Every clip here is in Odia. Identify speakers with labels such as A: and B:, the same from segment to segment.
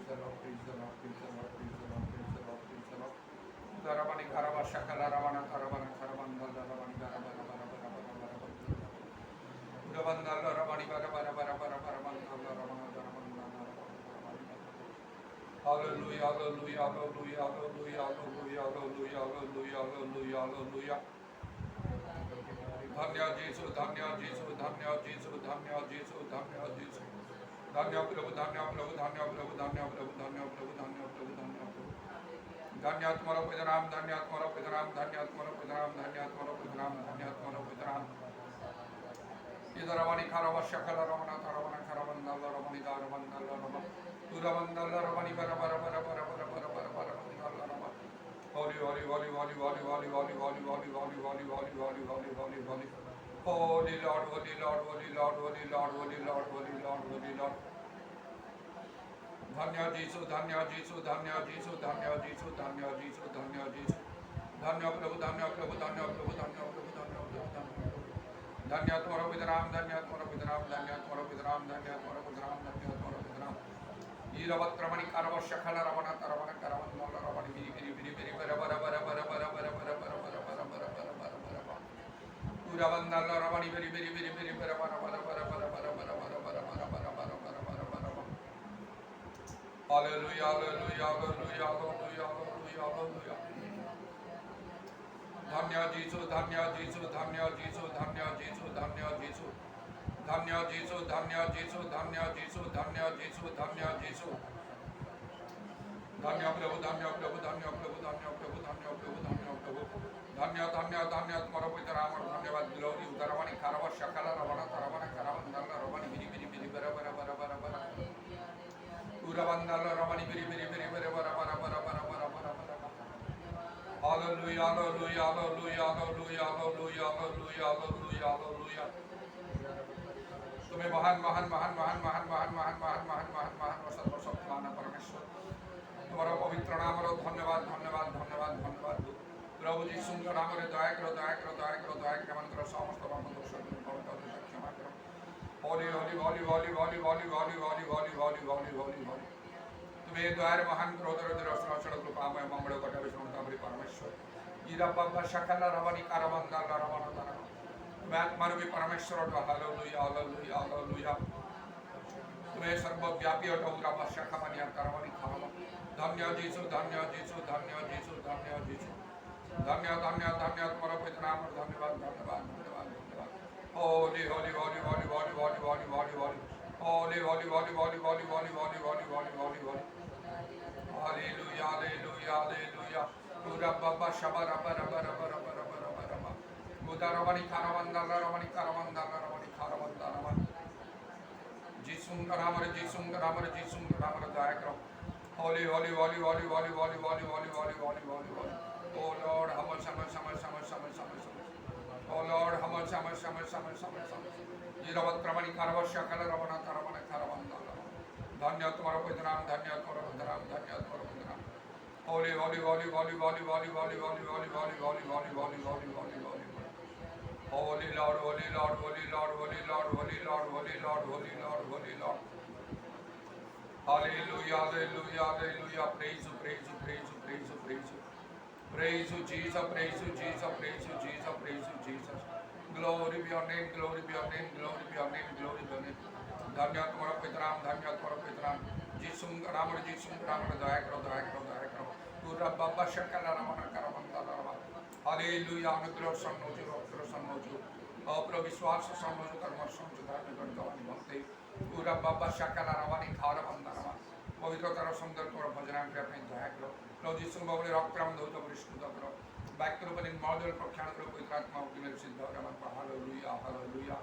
A: the Lord, praise the Lord, praise the Lord, praise the Lord, praise the Lord, praise the Lord. Darabani Karaba Shakala Ravana Karavana Karavandala Ravani Garabara Uravandala Ravani Barabara Barabara Paramandala Ravana Garavandala Hallelujah, hallelujah, hallelujah, hallelujah, hallelujah, hallelujah, hallelujah, hallelujah, hallelujah. धन्य जीसु धन्य जीसु धन्य जीसु धन्य जीसु धन्य जीसु धन्य प्रभु धन्य प्रभु धन्य प्रभु धन्य प्रभु धन्य प्रभु धन्य प्रभु धन्य प्रभु धन्यात्मरो पितराम धन्यात्मरो पितराम धन्यात्मरो पितराम धन्यात्मरो पितराम धन्यात्मरो पितराम इधरवनि खरवशकल रमण तरवण खरवंदल रमणि दारवंदल रम तुरवंदल रमणि बर बर बर बर बर बर बर बर वंदल रम Holy, holy, holy, holy, holy, holy, holy, holy, holy, holy, holy, holy, holy, holy, holy, holy. Holy Lord, holy Lord, holy Lord, holy Lord, holy Lord, holy Lord, holy Lord. धन्य जीसु धन्य जीसु धन्य जीसु धन्य जीसु धन्य जीसु धन्य जीसु धन्य प्रभु धन्य प्रभु धन्य प्रभु धन्य प्रभु धन्य प्रभु धन्य तुम्हारा पितराम धन्य तुम्हारा पितराम धन्य तुम्हारा पितराम धन्य तुम्हारा पितराम धन्य तुम्हारा पितराम ईरवत्रमणि करवशकल रमण तरवण करवंदल रमणि गिरि गिरि गिरि गिरि बर बर बर बर बर बर बर बर बर बर बर बर बर बर उरवंदल रमणि गिरि गिरि गिरि गिरि बर बर बर बर बर बर बर बर बर बर बर बर बर बर बर Hallelujah, hallelujah, hallelujah, hallelujah, hallelujah, hallelujah. धन्य जीसु धन्य जीसु धन्य जीसु धन्य जीसु धन्य जीसु धन्य जीसु धन्य जीसु धन्य जीसु धन्य जीसु धन्य जीसु धन्य प्रभु धन्य प्रभु धन्य प्रभु धन्य प्रभु धन्य प्रभु धन्य प्रभु धन्य धन्य धन्य तुम्हारा पितराम धन्यवाद ग्लोरी उदरवणि खरव शकल रवण तरवण करवंदल रवणि गिरि गिरि गिरि बर बर बर बर बर उरवंदल रवणि गिरि गिरि गिरि बर बर बर बर बर बर बर बर Hallelujah, hallelujah, hallelujah, hallelujah, hallelujah, hallelujah, hallelujah, hallelujah. तुम्हें महान महान महान महान महान महान महान महान महान महान महान और सर्वशक्तिमान परमेश्वर तुम्हारा पवित्र नाम रो धन्यवाद धन्यवाद धन्यवाद धन्यवाद प्रभु जी सुंदर नाम रे दया करो दया करो दया करो दया करो मन करो समस्त पाप दोष क्षमा करो Holi holy holy holy holy holy holy holy holy holy holy holy Holi तुम्हें द्वार महान क्रोधर रचना कृपामय मंगल कटा विष्णुता बड़ी परमेश्वर ईरा बाबा शकल रवनि कारवंदल रवण तरव तुम्हें आत्मारूपी परमेश्वर अट हालेलुया हालेलुया हालेलुया तुम्हें सर्वव्यापी अट उरा शाखा मानिया करवनि खाव धन्य जीसु धन्य जीसु धन्य जीसु धन्य जीसु धन्य धन्य धन्य तुम्हारा पितराम धन्यवाद धन्यवाद धन्यवाद धन्यवाद Holi holy holy holy holy holy holy holy Holi holy holy holy holy holy holy holy holy holy holy holy hallelujah hallelujah hallelujah pura baba shabara bara bara bara bara bara bara udaravani karavandala ravani karavandala ravani karavandala jisundar hamare jisundar hamare jisundar hamare daya karo holy holy holy holy holy holy holy holy holy holy holy holy oh lord hamal shamal shamal shamal shamal shamal oh lord hamal shamal shamal shamal shamal shamal ईरवत्रमणि करवशकल रवण तरवण करवंदल धन्य तुम्हारा पितराम धन्य तुम्हारा पितराम धन्य तुम्हारा पितराम holy holy holy holy holy holy holy holy holy holy holy holy holy holy holy holy holy lord holy lord holy lord holy lord holy lord holy lord holy lord holy lord hallelujah hallelujah hallelujah praise you praise you praise you praise you praise you praise you Jesus praise you Jesus praise you Jesus praise you Jesus Glory be your name, glory be your name, glory be your name, glory be your name. धन्य तुम्हारा पितराम धन्य तुम्हारा पितराम जीसुंग राम दया करो दया करो दया करो पूरा बाबा शकल रमण करवंदल रवण हालेलुया अनुग्रह सन्नोजु अप्र विश्वास सन्नोजु कर्म संचितानि गणितवानि भक्ति पूरा बाबा शकल रवणि खारवंदल रवण पवित्रतर सुंदर तुम्हारा भजनाम पे दया करो प्रभु जीसु बाबू रक्तराम धौत परिष्कृत करो वाक्यरूप निर्मल प्रख्यान करो पवित्रात्मा में सिद्ध हालेलुया हालेलुया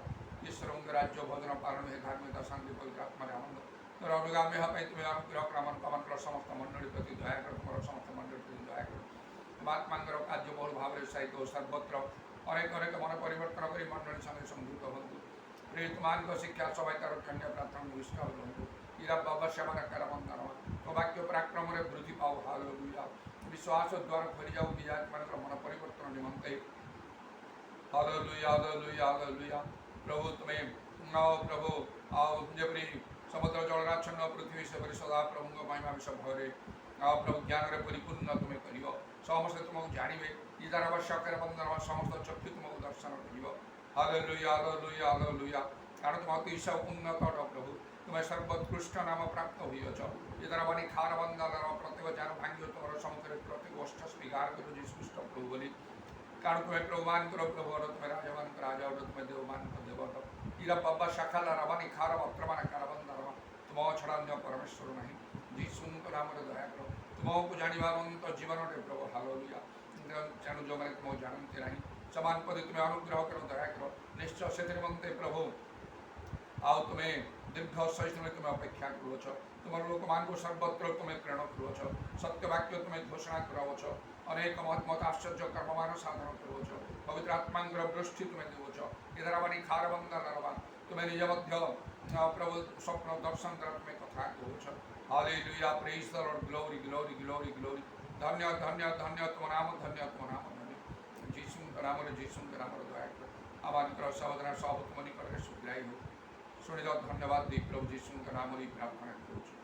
A: ईश्वर राज्य भजन पालन है धार्मिकता शांति पवित्रात्मा आनंद तर अनुगामी हाँ तुम्हें अनुग्रह क्रमण पावन कर समस्त मंडली प्रति दया कर तुम्हारा समस्त मंडली प्रति दया कर महात्मा कार्य बहुल भाव उत्साहित हो सर्वत्र अनेक अनेक मन परिवर्तन कर मंडली संगे संयुक्त हूँ प्रेतमान शिक्षा सबाई तार कन्या प्रार्थना निष्ठा हूँ ईरा बाबा सेवा करवंदन वाक्य पराक्रम वृद्धि पाओ हालेलुया विश्वास द्वारा खोली जाओ निज आत्मा मन परिवर्तन निमंते हालेलुया हालेलुया हालेलुया प्रभु तुम्हें आओ प्रभु आओ जबरी ସମୁଦ୍ର ଜଳରାଚ୍ଛନ୍ନ ପୃଥିବୀ ସେପରି ସଦା ପ୍ରଭୁଙ୍କ ମହିମା ବିଷୟରେ ପ୍ରଭୁ ଜ୍ଞାନରେ ପରିପୂର୍ଣ୍ଣ ତୁମେ କରିବ। ସମସ୍ତେ ତୁମକୁ ଜାଣିବେ ଇଦାର ଆବଶ୍ୟକରେ ବନ୍ଦନ ସମସ୍ତ ଚକ୍ଷୁ ତୁମକୁ ଦର୍ଶନ କରିବ। Hallelujah hallelujah hallelujah. କାରଣ ତୁମ ଅତିଶୟ ଉନ୍ନତ ପ୍ରଭୁ, ତୁମେ ସର୍ବୋତ୍କୃଷ୍ଟ ନାମ ପ୍ରାପ୍ତ ହୋଇଅଛ। ଇଦାର ବାଣୀ ଖାର ବନ୍ଦନର ପ୍ରତ୍ୟେକ ଯାନ ଭାଙ୍ଗିବ ତୁମର ସମ୍ମୁଖରେ ପ୍ରତ୍ୟେକ ଓଷ୍ଠ ସ୍ୱୀକାର କରୁ ଯୀଶୁଖ୍ରୀଷ୍ଟ ପ୍ରଭୁ ବୋଲି। କାରଣ ତୁମେ ପ୍ରଭୁମାନଙ୍କର ପ୍ରଭୁ ଅଟ, ତୁମେ ରାଜାମାନଙ୍କ ରାଜା ଅଟ, ତୁମେ ଦେବମାନଙ୍କ ଦେବ ଅଟ। ଇରା ବାବା ଶାଖାଲା ରବାନୀ ଖାର ଅତ୍ରମାନ କାରବନ୍ଦର ତୁମ ଛଡ଼ା ଅନ୍ୟ ପରମେଶ୍ୱର ନାହିଁ। ଯୀଶୁଙ୍କ ନାମରେ ଦୟା କର। ତୁମକୁ ଜାଣିବା ଅନନ୍ତ ଜୀବନରେ ପ୍ରଭୁ ହାଲେଲୁୟା। ତେଣୁ ଯେଉଁମାନେ ତୁମକୁ ଜାଣନ୍ତି ନାହିଁ ସମାନ ପରି ତୁମେ ଅନୁଗ୍ରହ କର, ଦୟା କର। ନିଶ୍ଚୟ ସେଥିରେ ମତେ ପ୍ରଭୁ ଆଉ ତୁମେ ଦୀର୍ଘ ସହିଷ୍ଣୁରେ ତୁମେ ଅପେକ୍ଷା କରୁଅଛ। ତୁମର ଲୋକମାନଙ୍କୁ ସର୍ବତ୍ର ତୁମେ ପ୍ରେରଣ କରୁଅଛ। ସତ୍ୟ ବାକ୍ୟ ତୁମେ ଘୋଷଣା କରାଉଛ। ଅନେକ ମହତ୍ମତ ଆଶ୍ଚର୍ଯ୍ୟ କର୍ମମାନ ସାଧନ କରୁଅଛ। ପବିତ୍ର ଆତ୍ମାଙ୍କର ବୃଷ୍ଟି ତୁମେ ଦେଉଛ। ଇଦାରାବାଣୀ ଖାର ବନ୍ଦନର ତୁମେ ନିଜେ ମଧ୍ୟ ପ୍ରଭୁ ସ୍ୱପ୍ନ ଦର୍ଶନ ଦ୍ୱାରା ତୁମେ କଥା କହୁଛ। Hallelujah praise the lord. Glory glory glory glory. ଧନ୍ୟ ଧନ୍ୟ ଧନ୍ୟ ତୁମ ନାମ, ଧନ୍ୟ ତୁମ ନାମ, ଧନ୍ୟ ଯୀଶୁଙ୍କ ନାମରେ ଦୟା କର। ଆମମାନଙ୍କର ସାବଧାନ ସବୁ ତୁମ ନିକଟରେ ସୁବିଧାଇ ହେଉ। ଶୁଣିଦ ଧନ୍ୟବାଦ ଦେଇ ପ୍ରଭୁ ଯୀଶୁଙ୍କ ନାମରେ ପ୍ରାର୍ଥନା କରୁଛୁ।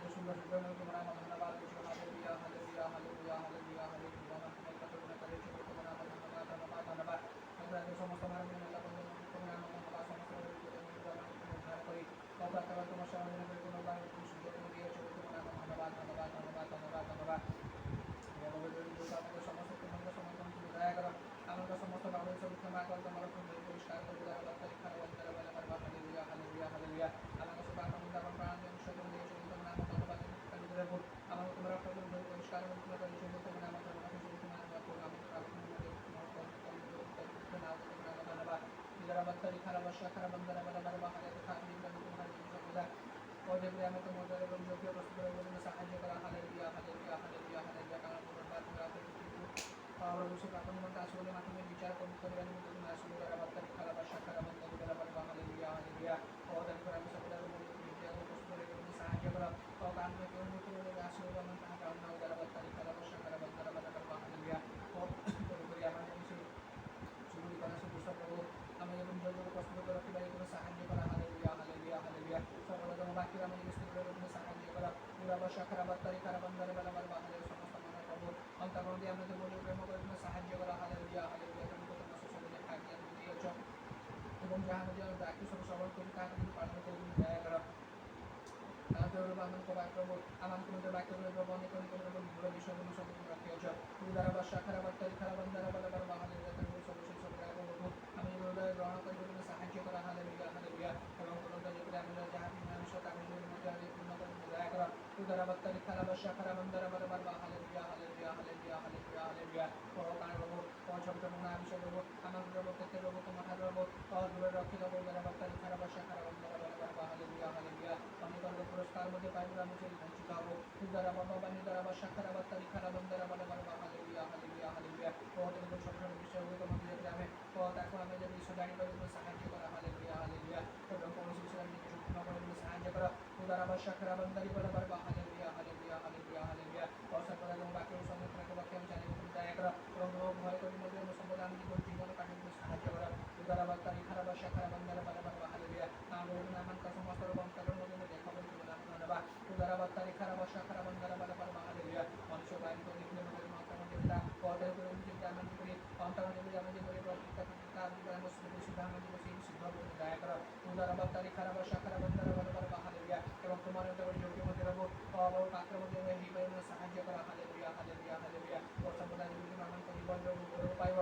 B: সুন্দর সুন্দর তোমার আমার ধন্যবাদ দিচ্ছি hallelujah hallelujah hallelujah hallelujah hallelujah আমার তোমার কথা শুনে করে তোমার আমার ধন্যবাদ ধন্যবাদ ধন্যবাদ আমরা সমস্ত মানুষ তোমার আমার ধন্যবাদ সমস্ত উদ্ধার করি তারপর তোমার সামনে কোনো সুযোগ দিয়েছো তোমার আমার ধন্যবাদ ধন্যবাদ ধন্যবাদ ধন্যবাদ ধন্যবাদ আমাদের সমস্ত তোমাদের সমর্থন দয়া করো আমাদের সমস্ত বাবুর সব ক্ষমা করো তোমার পরিষ্কার করে দেওয়া বার্তায় খারাপ অন্তরে বলে আমার বাবা হালেলুয়া হালেলুয়া হালেলুয়া আমাকে সব আনন্দ আমার প্রাণ সকল দিয়েছো তোমার আমার ধন্যবাদ আমার তোমার পরিষ্কার করে তোমার তোমার আমার ধন্যবাদ ধন্যবাদ যারা বার্তায় খারাপ আশা খারাপ অন্তরে বলে আমার বাবা হালেলুয়া তোমার ওদেরকে আমি তোমাদের এবং যোগ্য প্রস্তুত করে সাহায্য করা হালেলুয়া হালেলুয়া হালেলুয়া হালেলুয়া কারণ তোমার বাচ্চারা আমরা বসে আপনি মধ্যে আসলে মাধ্যমে বিচার করে তুমি আসলে যারা বাচ্চার খারাপ আশা খারাপ অন্তর যারা বলে হালেলুয়া হালেলুয়া ওদের করে আমি সকলের প্রস্তুত করে সাহায্য করা ও কারণ কেউ নতুন আসলে যেমন কারণ না যারা বাচ্চার খারাপ আশা খারাপ অন্তর বলে হালেলুয়া ও করে আমাদের কিছু শুরু করা শুরু করবো আমি যখন যোগ্য প্রস্তুত করে রাখি ভাই কোনো সাহায্য করা হালেলুয়া হালেলুয়া হালেলুয়া সকলে তোমার বাকি আমাদের বিস্তৃত করে তুমি সাহায্য করা পুরা বর্ষা খারাপ তারি খারাপ অন্তরে বেলা বার হালের সমস্ত মনে করবো অন্তর্গত দিয়ে আমাদের বলি প্রেম করে তুমি সাহায্য করা হালেলুয়া হালেলুয়া তুমি তো তোমার সুসংবাদে থাকিয়ে তুমি দিয়েছ এবং যাহা নদী আমি বাকি সব সবল করি তাকে তুমি পালন করে তুমি দয়া করো আমার তোমাদের বাক্যগুলো অনেক অনেক দূর বিষয়গুলো সব তুমি রাখিয়েছ তুমি দ্বারা বর্ষা খারাপ তারি খারাপ অন্তরে বেলা বার হালেলুয়া তুমি সবশেষ সব রাখবো আমি হৃদয় গ্রহণ করে তুমি সাহায্য করা হালেলুয়া হালেলুয়া এবং তোমাদের যেগুলো আমি যাহা ভবিষ্যৎ আমি পূর্ণ করে দয়া করো উদারা বাত্তারি খারাপ আশা খারাপ অন্তরে বলে বার hallelujah hallelujah hallelujah hallelujah hallelujah ও কার রব ও ছোট মনে আমি সব রব আমার রব ক্ষেত্রে রব তোমার রব ও দূরে রক্ষী রব উদারা বাত্তারি খারাপ আশা খারাপ অন্তরে বলে বার হালেলুয়া হালেলুয়া অনেক অনেক পুরস্কার মধ্যে পাইব আমি সেই বঞ্চিত হব উদারা বাবা বানি দ্বারা বাসা খারাপ বাত্তারি খারাপ অন্তরে বলে বার হালেলুয়া হালেলুয়া হালেলুয়া ও তোমাদের ছোট ছোট বিষয়গুলো তোমাদের যেতে আমি ও তারপর আমি যদি ঈশ্বর দাঁড়িয়ে পারি সাহায্য করা হালেলুয়া হালেলুয়া এবং কৌশল বিষয় আমি যুক্ত করে সাহায্য করা উদারা বাসা খারাপ অন্তরে বলে বার হালেলুয়া হালেলুয়া হালেলুয়া হালেলুয়া অবসর করে এবং বাকি সমস্ত বাকি আমি জানি তুমি দয়া করা এবং ভয় করে মধ্যে সম্পদ আমি জীবনে কাটিয়ে সাহায্য করা উদারা বাত্তারি খারাপ আশা খারাপ অন্তরে বলে বার হালেলুয়া আমার সমস্ত বংশের মধ্যে দেখা বলতে ধন্যবাদ উদারা বাত্তারি খারাপ আশা খারাপ অন্তরে বলে বার হালেলুয়া মানুষের বাইরে করে দেখলে মধ্যে মাত্রা পদের করে যদি আমি করি অন্তর যদি আমি করি দয়া করা উদারা বাত্তারি খারাপ আশা খারাপ অন্তরে বলে বার হালেলুয়া এবং তোমার যোগ্য মধ্যে রব পাত্র মধ্যে সাহায্য করা হালেলুয়া হালেলুয়া হালেলুয়া ও সম্প্রদায় যদি আমার জীবন পাইব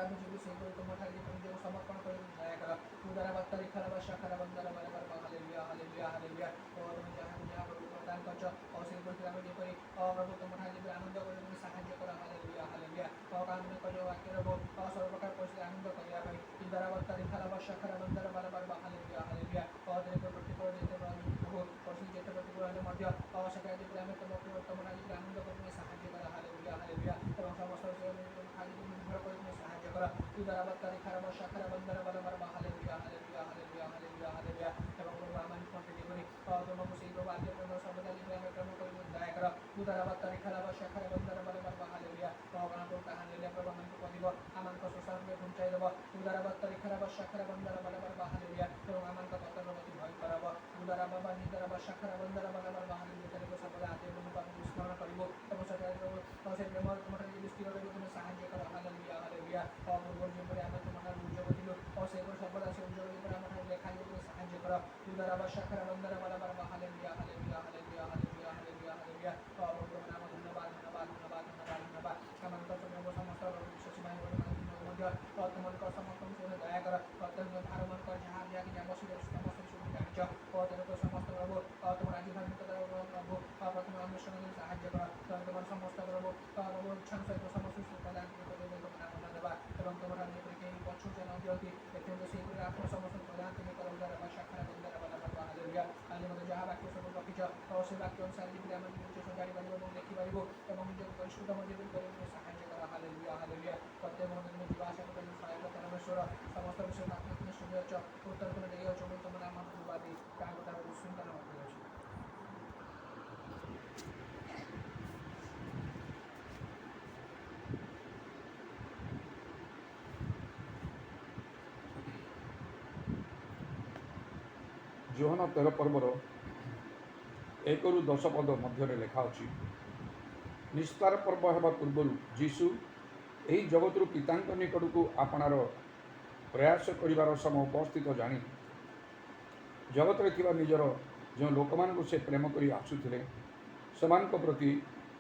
B: আমি যদি সেই করে তোমার থাকি তুমি যে সমর্পণ করে দয়া করা উদারা বাত্তারি খারাপ আশা খারাপ অন্তরে বলে বার হালেলুয়া হালেলুয়া হালেলুয়া ও তুমি যাহা প্রদান করছো ও সেই করে আমি যে করি প্রভু তোমার থাকি আনন্দ করে তুমি সাহায্য করা হালেলুয়া হালেলুয়া ও কারণ করে বাক্য রব সর্বপ্রকার পরিস্থিতি আনন্দ করিয়া ভাই উদারা বাত্তারি খারাপ আশা খারাপ অন্তরে বলে বার হালেলুয়া হালেলুয়া ওদের প্রতি করে যেতে প্রভু পরিস্থিতি যেতে প্রতিকূলের মধ্যে সেখানে যে আমি তোমার আনন্দ করে তুমি সাহায্য করা হালেলুয়া হালেলুয়া এবং সমস্ত নির্ভর করে তুমি সাহায্য করা উদারা বাত্তারি খারাপ আশা খারাপ অন্তরে বলে বার hallelujah hallelujah hallelujah hallelujah hallelujah এবং প্রভু আমার কন্টিনি করি তোমার সেই প্রভু আজকে প্রেম সর্বদা আমি প্রেম করি দয়া করা উদারা বাত্তারি খারাপ আশা খারাপ অন্তরে বলে বার হালেলুয়া ভগবান প্রভু হালেলুয়া প্রভু আমাকে দিব আমার কষ্ট সামনে পৌঁছাই দেব উদারা বাত্তারি খারাপ আশা খারাপ অন্তরে বলে বার হালেলুয়া এবং আমার কথা প্রতি ভয় করাবো উদারা বাবা নিদারা বা শাখারা বন্দারা বলে বার হালেলুয়া তারিখ সর্বদা আজকে প্রভু আমি স্মরণ করিব এবং সেটা সেই প্রেম তোমার দৃষ্টি করে তুমি সাহায্য করা হালেলুয়া হালেলুয়া অপূর্ব করে আমরা তোমার উদ্যোগ দিল ও সেই সর্বদা সেই উদ্যোগ করে আমার লেখা তুমি সাহায্য করো উদারা বা শাখারা বন্দারা বলে বার hallelujah hallelujah hallelujah hallelujah hallelujah hallelujah অপূর্ব নাম ধন্যবাদ ধন্যবাদ ধন্যবাদ ধন্যবাদ ধন্যবাদ আমার কথা সমস্ত বিশ্বসীমায় মধ্যে তোমার সমর্থন করে দয়া করা অত্যন্ত ধারণ করে যাহা যাকে বসে সমস্ত সুযোগ জানিছ সমস্ত প্রভু তোমার আজীবনিক প্রভু প্রথমে অন্বেষণ সাহায্য করা তোমার সমস্ত প্রভু প্রভু সংসদ সমস্ত প্রদান দেবা এবং তোমার এই বছর যেন অতি সেইগুলি আপনার সমস্ত প্রদান তুমি করো দ্বারা বা শাখা দ্বারা বলা হালেলুয়া আজের মধ্যে যাহা বাক্য সকল রখিছ সেই বাক্য অনুসারে যেগুলি আমরা জানি পারিব এবং লেখি পারিব এবং নিজের পরিষ্কৃত মধ্যে করে সাহায্য করা হালেলুয়া হালেলুয়া প্রত্যেক মধ্যে তুমি দিবা আশা করে সহায়তা পরমেশ্বর সমস্ত বিষয় আপনার তুমি শুনে হচ্ছ উত্তর করে লেগে হচ্ছ তোমার আমার ধন্যবাদী তার কথা শুনতে মধ্যে হচ্ছে
A: ଯୋହନ 13 ପର୍ବର
C: 1 ରୁ 10 ପଦ ମଧ୍ୟରେ ଲେଖା ଅଛି। ନିସ୍ତାର ପର୍ବ ହେବା ପୂର୍ବରୁ ଯୀଶୁ ଏହି ଜଗତରୁ ପିତାଙ୍କ ନିକଟକୁ ଆପଣାର ପ୍ରୟାସ କରିବାର ସମୟ ଉପସ୍ଥିତ ଜାଣି ଜଗତରେ ଥିବା ନିଜର ଯେଉଁ ଲୋକମାନଙ୍କୁ ସେ ପ୍ରେମ କରି ଆସୁଥିଲେ ସେମାନଙ୍କ ପ୍ରତି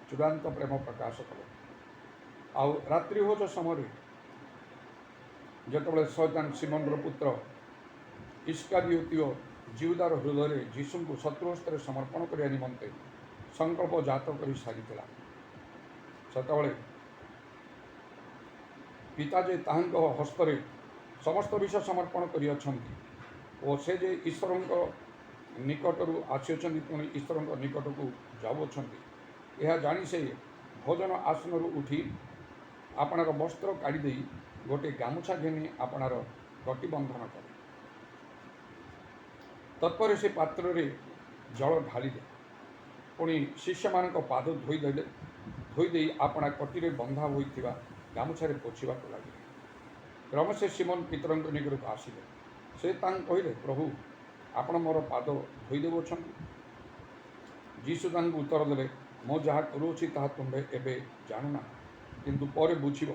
C: ଚୂଡ଼ାନ୍ତ ପ୍ରେମ ପ୍ରକାଶ କଲେ। ଆଉ ରାତ୍ରିଭୋଜ ସମୟରେ ଯେତେବେଳେ ଶୟତାନ ସିମୋନର ପୁତ୍ର ଇସ୍କାରିଓତୀୟ ଜିହୁଦାର ହୃଦୟରେ ଯୀଶୁଙ୍କୁ ଶତ୍ରୁ ହସ୍ତରେ ସମର୍ପଣ କରିବା ନିମନ୍ତେ ସଂକଳ୍ପ ଜାତ କରି ସାରିଥିଲା, ସେତେବେଳେ ପିତା ଯେ ତାହାଙ୍କ ହସ୍ତରେ ସମସ୍ତ ବିଷୟ ସମର୍ପଣ କରିଅଛନ୍ତି ଓ ସେ ଯେ ଈଶ୍ୱରଙ୍କ ନିକଟରୁ ଆସିଅଛନ୍ତି ପୁଣି ଈଶ୍ୱରଙ୍କ ନିକଟକୁ ଯାଉଅଛନ୍ତି, ଏହା ଜାଣି ସେ ଭୋଜନ ଆସନରୁ ଉଠି ଆପଣାର ବସ୍ତ୍ର କାଢ଼ିଦେଇ ଗୋଟିଏ ଗାମୁଛା ଘେନି ଆପଣାର ଗଟି ବନ୍ଧନ କଲେ। ତତ୍ପରେ ସେ ପାତ୍ରରେ ଜଳ ଢାଳିଲେ, ପୁଣି ଶିଷ୍ୟମାନଙ୍କ ପାଦ ଧୋଇ ଦେଇ ଆପଣା କଟିରେ ବନ୍ଧା ହୋଇଥିବା ଗାମୁଛାରେ ପୋଛିବାକୁ ଲାଗିଲେ। କ୍ରମେ ସେ ସିମୋନ ପିତରଙ୍କ ନିକଟକୁ ଆସିଲେ। ସେ ତାଙ୍କୁ କହିଲେ, ପ୍ରଭୁ, ଆପଣ ମୋର ପାଦ ଧୋଇ ଦେଉଅଛନ୍ତି? ଯୀଶୁ ତାଙ୍କୁ ଉତ୍ତର ଦେଲେ, ମୁଁ ଯାହା କରୁଅଛି ତାହା ତୁମ୍ଭେ ଏବେ ଜାଣୁନା, କିନ୍ତୁ ପରେ ବୁଝିବ।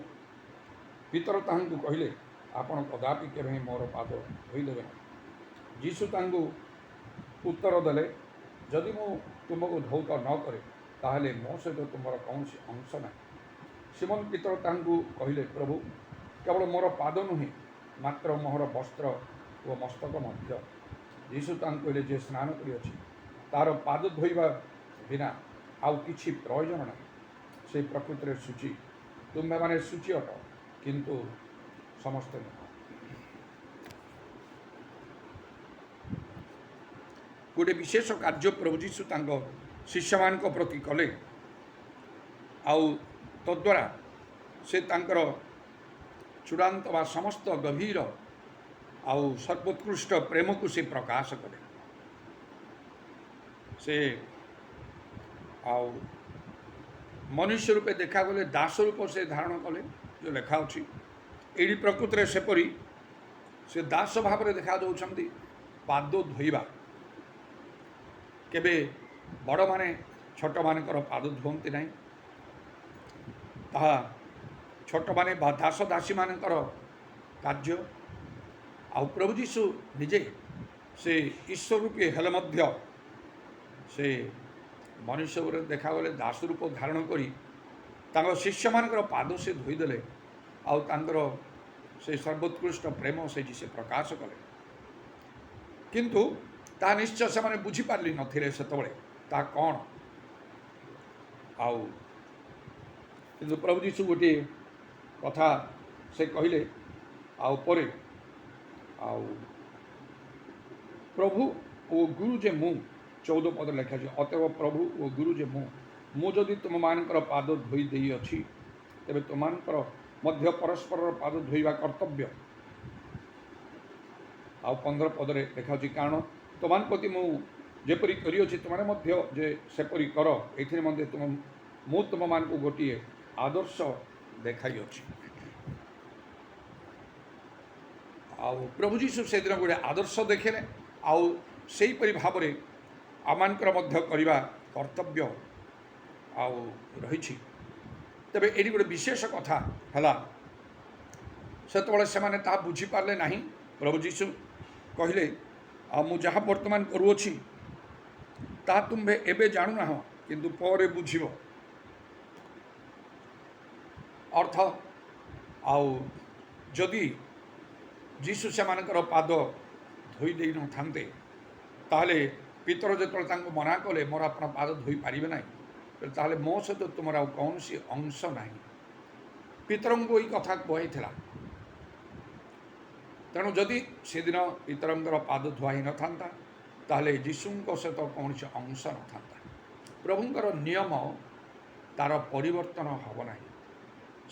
C: ପିତର ତାହାଙ୍କୁ କହିଲେ, ଆପଣ କଦାପି କେବେ ହିଁ ମୋର ପାଦ ଧୋଇଦେବେ ନାହିଁ। ଯୀଶୁ ତାଙ୍କୁ ଉତ୍ତର ଦେଲେ, ଯଦି ମୁଁ ତୁମକୁ ଧୌତ ନ କରେ ତାହେଲେ ମୋ ସହିତ ତୁମର କୌଣସି ଅଂଶ ନାହିଁ। ସିମୋନ ପିତର ତାଙ୍କୁ କହିଲେ, ପ୍ରଭୁ, କେବଳ ମୋର ପାଦ ନୁହେଁ, ମାତ୍ର ମୋହର ବସ୍ତ୍ର ଓ ମସ୍ତକ ମଧ୍ୟ। ଯୀଶୁ ତାଙ୍କୁ କହିଲେ, ଯେ ସ୍ନାନ କରିଅଛି ତାହାର ପାଦ ଧୋଇବା ବିନା ଆଉ କିଛି ପ୍ରୟୋଜନ ନାହିଁ। ସେ ପ୍ରକୃତିରେ ଶୁଚି। ତୁମ୍ଭେମାନେ ଶୁଚି ଅଟ, କିନ୍ତୁ ସମସ୍ତେ ନୁହଁ। ଗୋଟିଏ ବିଶେଷ କାର୍ଯ୍ୟ ପ୍ରଭୁ ଯୀଶୁ ତାଙ୍କ ଶିଷ୍ୟମାନଙ୍କ ପ୍ରତି କଲେ, ଆଉ ତଦ୍ୱାରା ସେ ତାଙ୍କର ଚୂଡ଼ାନ୍ତ ବା ସମସ୍ତ ଗଭୀର ଆଉ ସର୍ବୋତ୍କୃଷ୍ଟ ପ୍ରେମକୁ ସେ ପ୍ରକାଶ କଲେ। ସେ ଆଉ ମନୁଷ୍ୟ ରୂପେ ଦେଖାଗଲେ, ଦାସ ରୂପ ସେ ଧାରଣ କଲେ, ଯେଉଁ ଲେଖା ଅଛି। ଏଇଠି ପ୍ରକୃତିରେ ସେପରି ସେ ଦାସ ଭାବରେ ଦେଖାଯାଉଛନ୍ତି। ପାଦ ଧୋଇବା, କେବେ ବଡ଼ମାନେ ଛୋଟମାନଙ୍କର ପାଦ ଧୁଅନ୍ତି ନାହିଁ, ତାହା ଛୋଟମାନେ ବା ଦାସ ଦାସୀମାନଙ୍କର କାର୍ଯ୍ୟ। ଆଉ ପ୍ରଭୁ ଯୀଶୁ ନିଜେ ସେ ଈଶ୍ୱର ରୂପୀ ହେଲେ ମଧ୍ୟ ସେ ମନୁଷ୍ୟ ରୂପରେ ଦେଖାଗଲେ, ଦାସ ରୂପ ଧାରଣ କରି ତାଙ୍କ ଶିଷ୍ୟମାନଙ୍କର ପାଦ ସେ ଧୋଇଦେଲେ, ଆଉ ତାଙ୍କର ସେ ସର୍ବୋତ୍କୃଷ୍ଟ ପ୍ରେମ ସେଇଠି ସେ ପ୍ରକାଶ କଲେ। କିନ୍ତୁ ତାହା ନିଶ୍ଚୟ ସେମାନେ ବୁଝିପାରିଲି ନଥିଲେ ସେତେବେଳେ ତାହା କ'ଣ। ଆଉ କିନ୍ତୁ ପ୍ରଭୁ ଯୀଶୁ ଗୋଟିଏ କଥା ସେ କହିଲେ, ଆଉ ପରେ ଆଉ ପ୍ରଭୁ ଓ ଗୁରୁ ଯେ ମୁଁ, 14 ପଦ ଲେଖାଛି, ଅତଏବ ପ୍ରଭୁ ଓ ଗୁରୁ ଯେ ମୁଁ ଯଦି ତୁମମାନଙ୍କର ପାଦ ଧୋଇ ଦେଇଅଛି, ତେବେ ତୁମମାନଙ୍କର ମଧ୍ୟ ପରସ୍ପରର ପାଦ ଧୋଇବା କର୍ତ୍ତବ୍ୟ। ଆଉ 15 ପଦରେ ଲେଖାଉଛି, କାରଣ ତୁମମାନଙ୍କ ପ୍ରତି ମୁଁ ଯେପରି କରିଅଛି ତୁମମାନେ ମଧ୍ୟ ଯେ ସେପରି କର, ଏଥିରେ ମଧ୍ୟ ମୁଁ ତୁମମାନଙ୍କୁ ଗୋଟିଏ ଆଦର୍ଶ ଦେଖାଇଅଛି। ଆଉ ପ୍ରଭୁ ଯୀଶୁ ସେଦିନ ଗୋଟିଏ ଆଦର୍ଶ ଦେଖିଲେ, ଆଉ ସେହିପରି ଭାବରେ ଆମମାନଙ୍କର ମଧ୍ୟ କରିବା କର୍ତ୍ତବ୍ୟ ଆଉ ରହିଛି। ତେବେ ଏଠି ଗୋଟେ ବିଶେଷ କଥା ହେଲା, ସେତେବେଳେ ସେମାନେ ତାହା ବୁଝିପାରିଲେ ନାହିଁ। ପ୍ରଭୁ ଯୀଶୁ କହିଲେ, ଆଉ ମୁଁ ଯାହା ବର୍ତ୍ତମାନ କରୁଅଛି ତାହା ତୁମ୍ଭେ ଏବେ ଜାଣୁନାହ, କିନ୍ତୁ ପରେ ବୁଝିବ। ଅର୍ଥ, ଆଉ ଯଦି ଯୀଶୁ ସେମାନଙ୍କର ପାଦ ଧୋଇ ଦେଇନଥାନ୍ତେ, ତାହେଲେ ପିତର ଯେତେବେଳେ ତାଙ୍କୁ ମନା କଲେ, ମୋର ଆପଣ ପାଦ ଧୋଇ ପାରିବେ ନାହିଁ, ତାହେଲେ ମୋ ସହିତ ତୁମର ଆଉ କୌଣସି ଅଂଶ ନାହିଁ। ପିତରଙ୍କୁ ଏଇ କଥା କୁହାଇଥିଲା। ତେଣୁ ଯଦି ସେଦିନ ପିତରଙ୍କର ପାଦ ଧୁଆ ହେଇନଥାନ୍ତା, ତାହେଲେ ଯୀଶୁଙ୍କ ସହିତ କୌଣସି ଅଂଶ ନଥାନ୍ତା। ପ୍ରଭୁଙ୍କର ନିୟମ ତାର ପରିବର୍ତ୍ତନ ହେବ ନାହିଁ।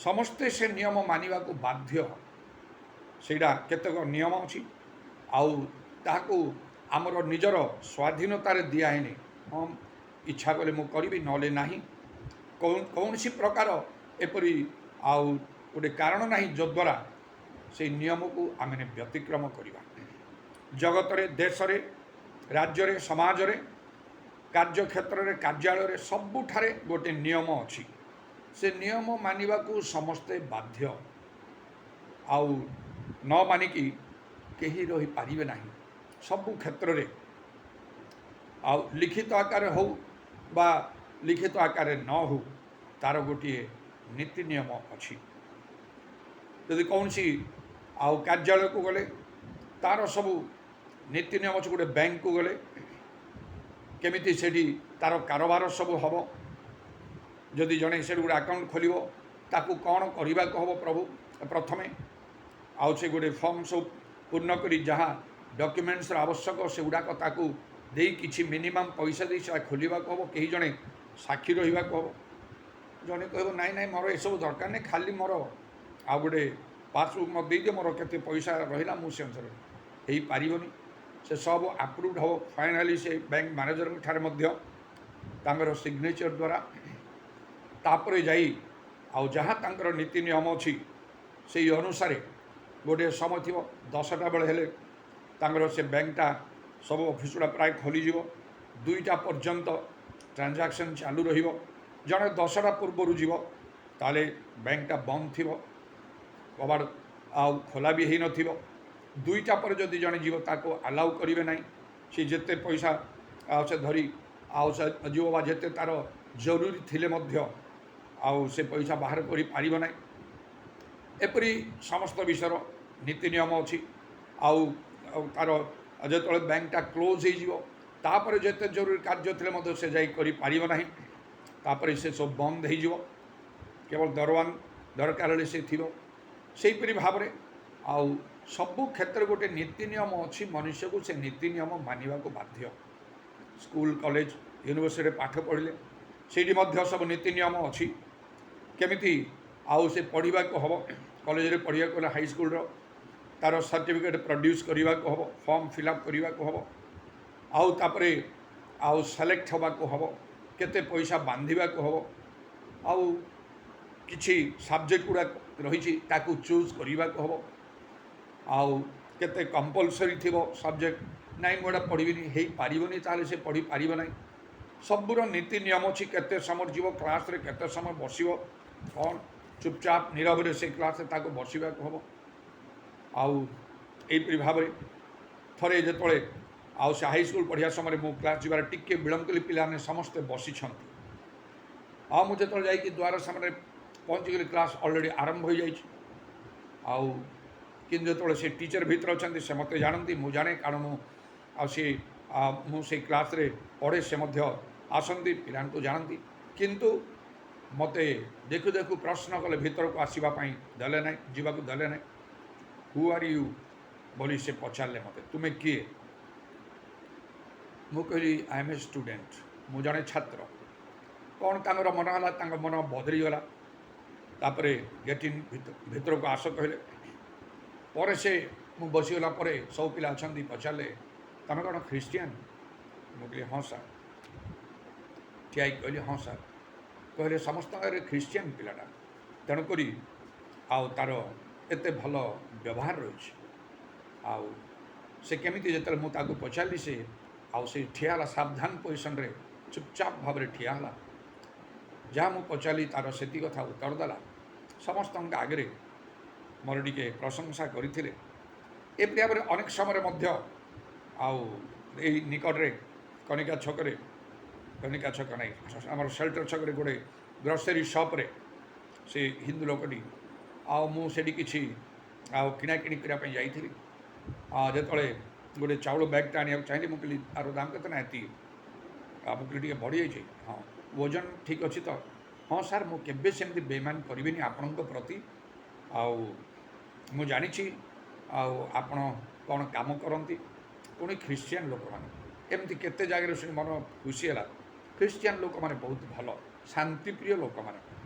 C: ସମସ୍ତେ ସେ ନିୟମ ମାନିବାକୁ ବାଧ୍ୟ। ସେଇଟା କେତେକ ନିୟମ ଅଛି, ଆଉ ତାହାକୁ ଆମର ନିଜର ସ୍ୱାଧୀନତାରେ ଦିଆହେଇନି। ହଁ, ଇଚ୍ଛା କଲେ ମୁଁ କରିବି, ନହେଲେ ନାହିଁ। କୌଣସି ପ୍ରକାର ଏପରି ଆଉ ଗୋଟେ କାରଣ ନାହିଁ ଯଦ୍ୱାରା ସେଇ ନିୟମକୁ ଆମେ ବ୍ୟତିକ୍ରମ କରିବା। ଜଗତରେ, ଦେଶରେ, ରାଜ୍ୟରେ, ସମାଜରେ କାର୍ଯ୍ୟକ୍ଷେତ୍ରରେ କାର୍ଯ୍ୟାଳୟରେ ସବୁଠାରେ ଗୋଟେ ନିୟମ ଅଛି। ସେ ନିୟମ ମାନିବାକୁ ସମସ୍ତେ ବାଧ୍ୟ। ଆଉ ନ ମାନିକି କେହି ରହିପାରିବେ ନାହିଁ। ସବୁ କ୍ଷେତ୍ରରେ ଆଉ ଲିଖିତ ଆକାରରେ ହେଉ ବା ଲିଖିତ ଆକାରରେ ନ ହେଉ, ତା'ର ଗୋଟିଏ ନୀତି ନିୟମ ଅଛି। ଯଦି କୌଣସି ଆଉ କାର୍ଯ୍ୟାଳୟକୁ ଗଲେ ତା'ର ସବୁ ନୀତି ନିୟମ ଅଛି। ଗୋଟେ ବ୍ୟାଙ୍କକୁ ଗଲେ କେମିତି ସେଠି ତା'ର କାରବାର ସବୁ ହେବ, ଯଦି ଜଣେ ସେଠି ଗୋଟେ ଆକାଉଣ୍ଟ ଖୋଲିବ ତାକୁ କ'ଣ କରିବାକୁ ହେବ ପ୍ରଥମେ, ଆଉ ସେ ଗୋଟେ ଫର୍ମ ସବୁ ପୂର୍ଣ୍ଣ କରି ଯାହା ଡକ୍ୟୁମେଣ୍ଟସର ଆବଶ୍ୟକ ସେଗୁଡ଼ାକ ତାକୁ ଦେଇ କିଛି ମିନିମମ୍ ପଇସା ଦେଇ ସେଟା ଖୋଲିବାକୁ ହେବ। କେହି ଜଣେ ସାକ୍ଷୀ ରହିବାକୁ ହେବ। ଜଣେ କହିବ ନାଇଁ ନାଇଁ ମୋର ଏସବୁ ଦରକାର ନାହିଁ, ଖାଲି ମୋର ଆଉ ଗୋଟେ ପାସବୁକ୍ ମୋତେ ଦେଇଦିଅ, ମୋର କେତେ ପଇସା ରହିଲା ମୁଁ ସେ ଅନୁସାରେ। ହେଇପାରିବନି। ସେ ସବୁ ଆପ୍ରୁଭ୍ ହେବ ଫାଇନାଲି ସେ ବ୍ୟାଙ୍କ ମ୍ୟାନେଜରଙ୍କ ଠାରେ ମଧ୍ୟ ତାଙ୍କର ସିଗ୍ନେଚର୍ ଦ୍ୱାରା। ତାପରେ ଯାଇ ଆଉ ଯାହା ତାଙ୍କର ନୀତି ନିୟମ ଅଛି ସେଇ ଅନୁସାରେ ଗୋଟିଏ ସମୟ ଥିବ 10ଟା ବେଳେ ହେଲେ ତାଙ୍କର ସେ ବ୍ୟାଙ୍କଟା ସବୁ ଅଫିସ୍ ଗୁଡ଼ା ପ୍ରାୟ ଖୋଲିଯିବ। 2ଟା ପର୍ଯ୍ୟନ୍ତ ଟ୍ରାଞ୍ଜାକ୍ସନ୍ ଚାଲୁ ରହିବ। ଜଣେ 10ଟା ପୂର୍ବରୁ ଯିବ ତାହେଲେ ବ୍ୟାଙ୍କଟା ବନ୍ଦ ଥିବ, କବାଟ ଆଉ ଖୋଲା ବି ହେଇନଥିବ। 2ଟା ପରେ ଯଦି ଜଣେ ଯିବ ତାକୁ ଆଲାଉ କରିବେ ନାହିଁ। ସେ ଯେତେ ପଇସା ଆଉ ସେ ଧରି ଆଉ ସେ ଯିବ ବା ଯେତେ ତା'ର ଜରୁରୀ ଥିଲେ ମଧ୍ୟ ଆଉ ସେ ପଇସା ବାହାର କରିପାରିବ ନାହିଁ। ଏପରି ସମସ୍ତ ବିଷୟର ନୀତି ନିୟମ ଅଛି। ଆଉ ତା'ର ଯେତେବେଳେ ବ୍ୟାଙ୍କଟା କ୍ଲୋଜ୍ ହେଇଯିବ ତାପରେ ଯେତେ ଜରୁରୀ କାର୍ଯ୍ୟ ଥିଲେ ମଧ୍ୟ ସେ ଯାଇ କରିପାରିବ ନାହିଁ। ତାପରେ ସେ ସବୁ ବନ୍ଦ ହେଇଯିବ। କେବଳ ଦରକାର ହେଲେ ସେ ଥିବ। ସେହିପରି ଭାବରେ ଆଉ ସବୁ କ୍ଷେତ୍ରରେ ଗୋଟେ ନୀତି ନିୟମ ଅଛି। ମନୁଷ୍ୟକୁ ସେ ନୀତି ନିୟମ ମାନିବାକୁ ବାଧ୍ୟ। ସ୍କୁଲ କଲେଜ ୟୁନିଭର୍ସିଟିରେ ପାଠ ପଢ଼ିଲେ ସେଇଠି ମଧ୍ୟ ସବୁ ନୀତି ନିୟମ ଅଛି। କେମିତି ଆଉ ସେ ପଢ଼ିବାକୁ ହେବ, କଲେଜରେ ପଢ଼ିବାକୁ ହେଲେ ହାଇସ୍କୁଲର ତା'ର ସାର୍ଟିଫିକେଟ୍ ପ୍ରଡ୍ୟୁସ୍ କରିବାକୁ ହେବ, ଫର୍ମ ଫିଲ୍ଅପ୍ କରିବାକୁ ହେବ, ଆଉ ତାପରେ ଆଉ ସେଲେକ୍ଟ ହେବାକୁ ହେବ, କେତେ ପଇସା ବାନ୍ଧିବାକୁ ହେବ, ଆଉ କିଛି ସବଜେକ୍ଟ ଗୁଡ଼ାକ ରହିଛି ତାକୁ ଚୁଜ୍ କରିବାକୁ ହେବ, ଆଉ କେତେ କମ୍ପଲସରି ଥିବ ସବଜେକ୍ଟ। ନାଇଁ ମୁଁ ଏଇଟା ପଢ଼ିବିନି, ହେଇପାରିବନି, ତାହେଲେ ସେ ପଢ଼ିପାରିବ ନାହିଁ। ସବୁର ନୀତି ନିୟମ ଅଛି। କେତେ ସମୟ ଯିବ କ୍ଲାସ୍ରେ, କେତେ ସମୟ ବସିବ, କ'ଣ ଚୁପଚାପ ନୀରବରେ ସେ କ୍ଲାସ୍ରେ ତାକୁ ବସିବାକୁ ହେବ। ଆଉ ଏହିପରି ଭାବରେ ଥରେ ଯେତେବେଳେ ଆଉ ସେ ହାଇସ୍କୁଲ ପଢ଼ିବା ସମୟରେ ମୁଁ କ୍ଲାସ୍ ଯିବାରେ ଟିକେ ବିଳମ୍ବ କଲି, ପିଲାମାନେ ସମସ୍ତେ ବସିଛନ୍ତି। ଆଉ ମୁଁ ଯେତେବେଳେ ଯାଇକି ଦ୍ୱାର ସାମନାରେ ପହଞ୍ଚିଗଲି କ୍ଲାସ୍ ଅଲରେଡ଼ି ଆରମ୍ଭ ହୋଇଯାଇଛି। ଆଉ କିନ୍ତୁ ଯେତେବେଳେ ସେ ଟିଚର୍ ଭିତରେ ଅଛନ୍ତି ସେ ମୋତେ ଜାଣନ୍ତି, ମୁଁ ଜାଣେ, କାରଣ ମୁଁ ସେଇ କ୍ଲାସ୍ରେ ପଢ଼େ। ସେ ମଧ୍ୟ ଆସନ୍ତି, ପିଲାଙ୍କୁ ଜାଣନ୍ତି। କିନ୍ତୁ ମୋତେ ଦେଖୁ ଦେଖୁ ପ୍ରଶ୍ନ କଲେ, ଭିତରକୁ ଆସିବା ପାଇଁ ଦେଲେ ନାହିଁ, ଯିବାକୁ ଦେଲେ ନାହିଁ। ହୁ ଆର୍ ୟୁ ବୋଲି ସେ ପଚାରିଲେ ମୋତେ, ତୁମେ କିଏ? ମୁଁ କହିଲି ଆଇ ଏମ୍ ଏ ଷ୍ଟୁଡେଣ୍ଟ, ମୁଁ ଜଣେ ଛାତ୍ର। କ'ଣ ତାଙ୍କର ମନ ହେଲା, ତାଙ୍କ ମନ ବଦଳିଗଲା। ତାପରେ ଗେଟିନ୍ ଭିତରକୁ ଆସ କହିଲେ। ପରେ ସେ ମୁଁ ବସିଗଲା ପରେ ସବୁ ପିଲା ଅଛନ୍ତି ପଚାରିଲେ, ତମେ କ'ଣ ଖ୍ରୀଷ୍ଟିଆନ? ମୁଁ କହିଲି ହଁ ସାର୍। ଠିଆ ହେଇକି କହିଲି ହଁ ସାର୍। କହିଲେ ସମସ୍ତଙ୍କର ଖ୍ରୀଷ୍ଟିଆନ ପିଲାଟା, ତେଣୁକରି ଆଉ ତା'ର ଏତେ ଭଲ ବ୍ୟବହାର ରହିଛି। ଆଉ ସେ କେମିତି, ଯେତେବେଳେ ମୁଁ ତାକୁ ପଚାରିଲି ସେ ଆଉ ସେ ଠିଆ ହେଲା ସାବଧାନ ପୋଜିସନ୍ରେ, ଚୁପଚାପ ଭାବରେ ଠିଆ ହେଲା। ଯାହା ମୁଁ ପଚାରିଲି ତା'ର ସେତିକି କଥା ଉତ୍ତର ଦେଲା। ସମସ୍ତଙ୍କ ଆଗରେ ମୋର ଟିକେ ପ୍ରଶଂସା କରିଥିଲେ। ଏପରି ଭାବରେ ଅନେକ ସମୟରେ ମଧ୍ୟ ଆଉ ଏଇ ନିକଟରେ କନିକା ଛକ ନାହିଁ, ଆମର ସେଲ୍ଟର ଛକରେ ଗୋଟେ ଗ୍ରୋସରୀ ସପ୍ରେ ସେ ହିନ୍ଦୁ ଲୋକଟି, ଆଉ ମୁଁ ସେଠି କିଛି ଆଉ କିଣାକିଣି କରିବା ପାଇଁ ଯାଇଥିଲି। ଯେତେବେଳେ ଗୋଟେ ଚାଉଳ ବ୍ୟାଗ୍ଟା ଆଣିବାକୁ ଚାହିଁଲି, ମୁଁ କହିଲି ଆର ଦାମ୍ କେତେ? ନା ଏତିକି। ମୁଁ କହିଲି ଟିକେ ବଢ଼ିଯାଇଛି। ହଁ, ଓଜନ ଠିକ୍ ଅଛି ତ? ହଁ ସାର୍, ମୁଁ କେବେ ସେମିତି ବେଇମାନ କରିବିନି ଆପଣଙ୍କ ପ୍ରତି। ଆଉ ମୁଁ ଜାଣିଛି ଆଉ ଆପଣ କ'ଣ କାମ କରନ୍ତି। ପୁଣି ଖ୍ରୀଷ୍ଟିଆନ ଲୋକମାନେ, ଏମିତି କେତେ ଜାଗାରେ ଶୁଣି ମନ ଖୁସି ହେଲା। ଖ୍ରୀଷ୍ଟିଆନ ଲୋକମାନେ ବହୁତ ଭଲ, ଶାନ୍ତିପ୍ରିୟ ଲୋକମାନେ,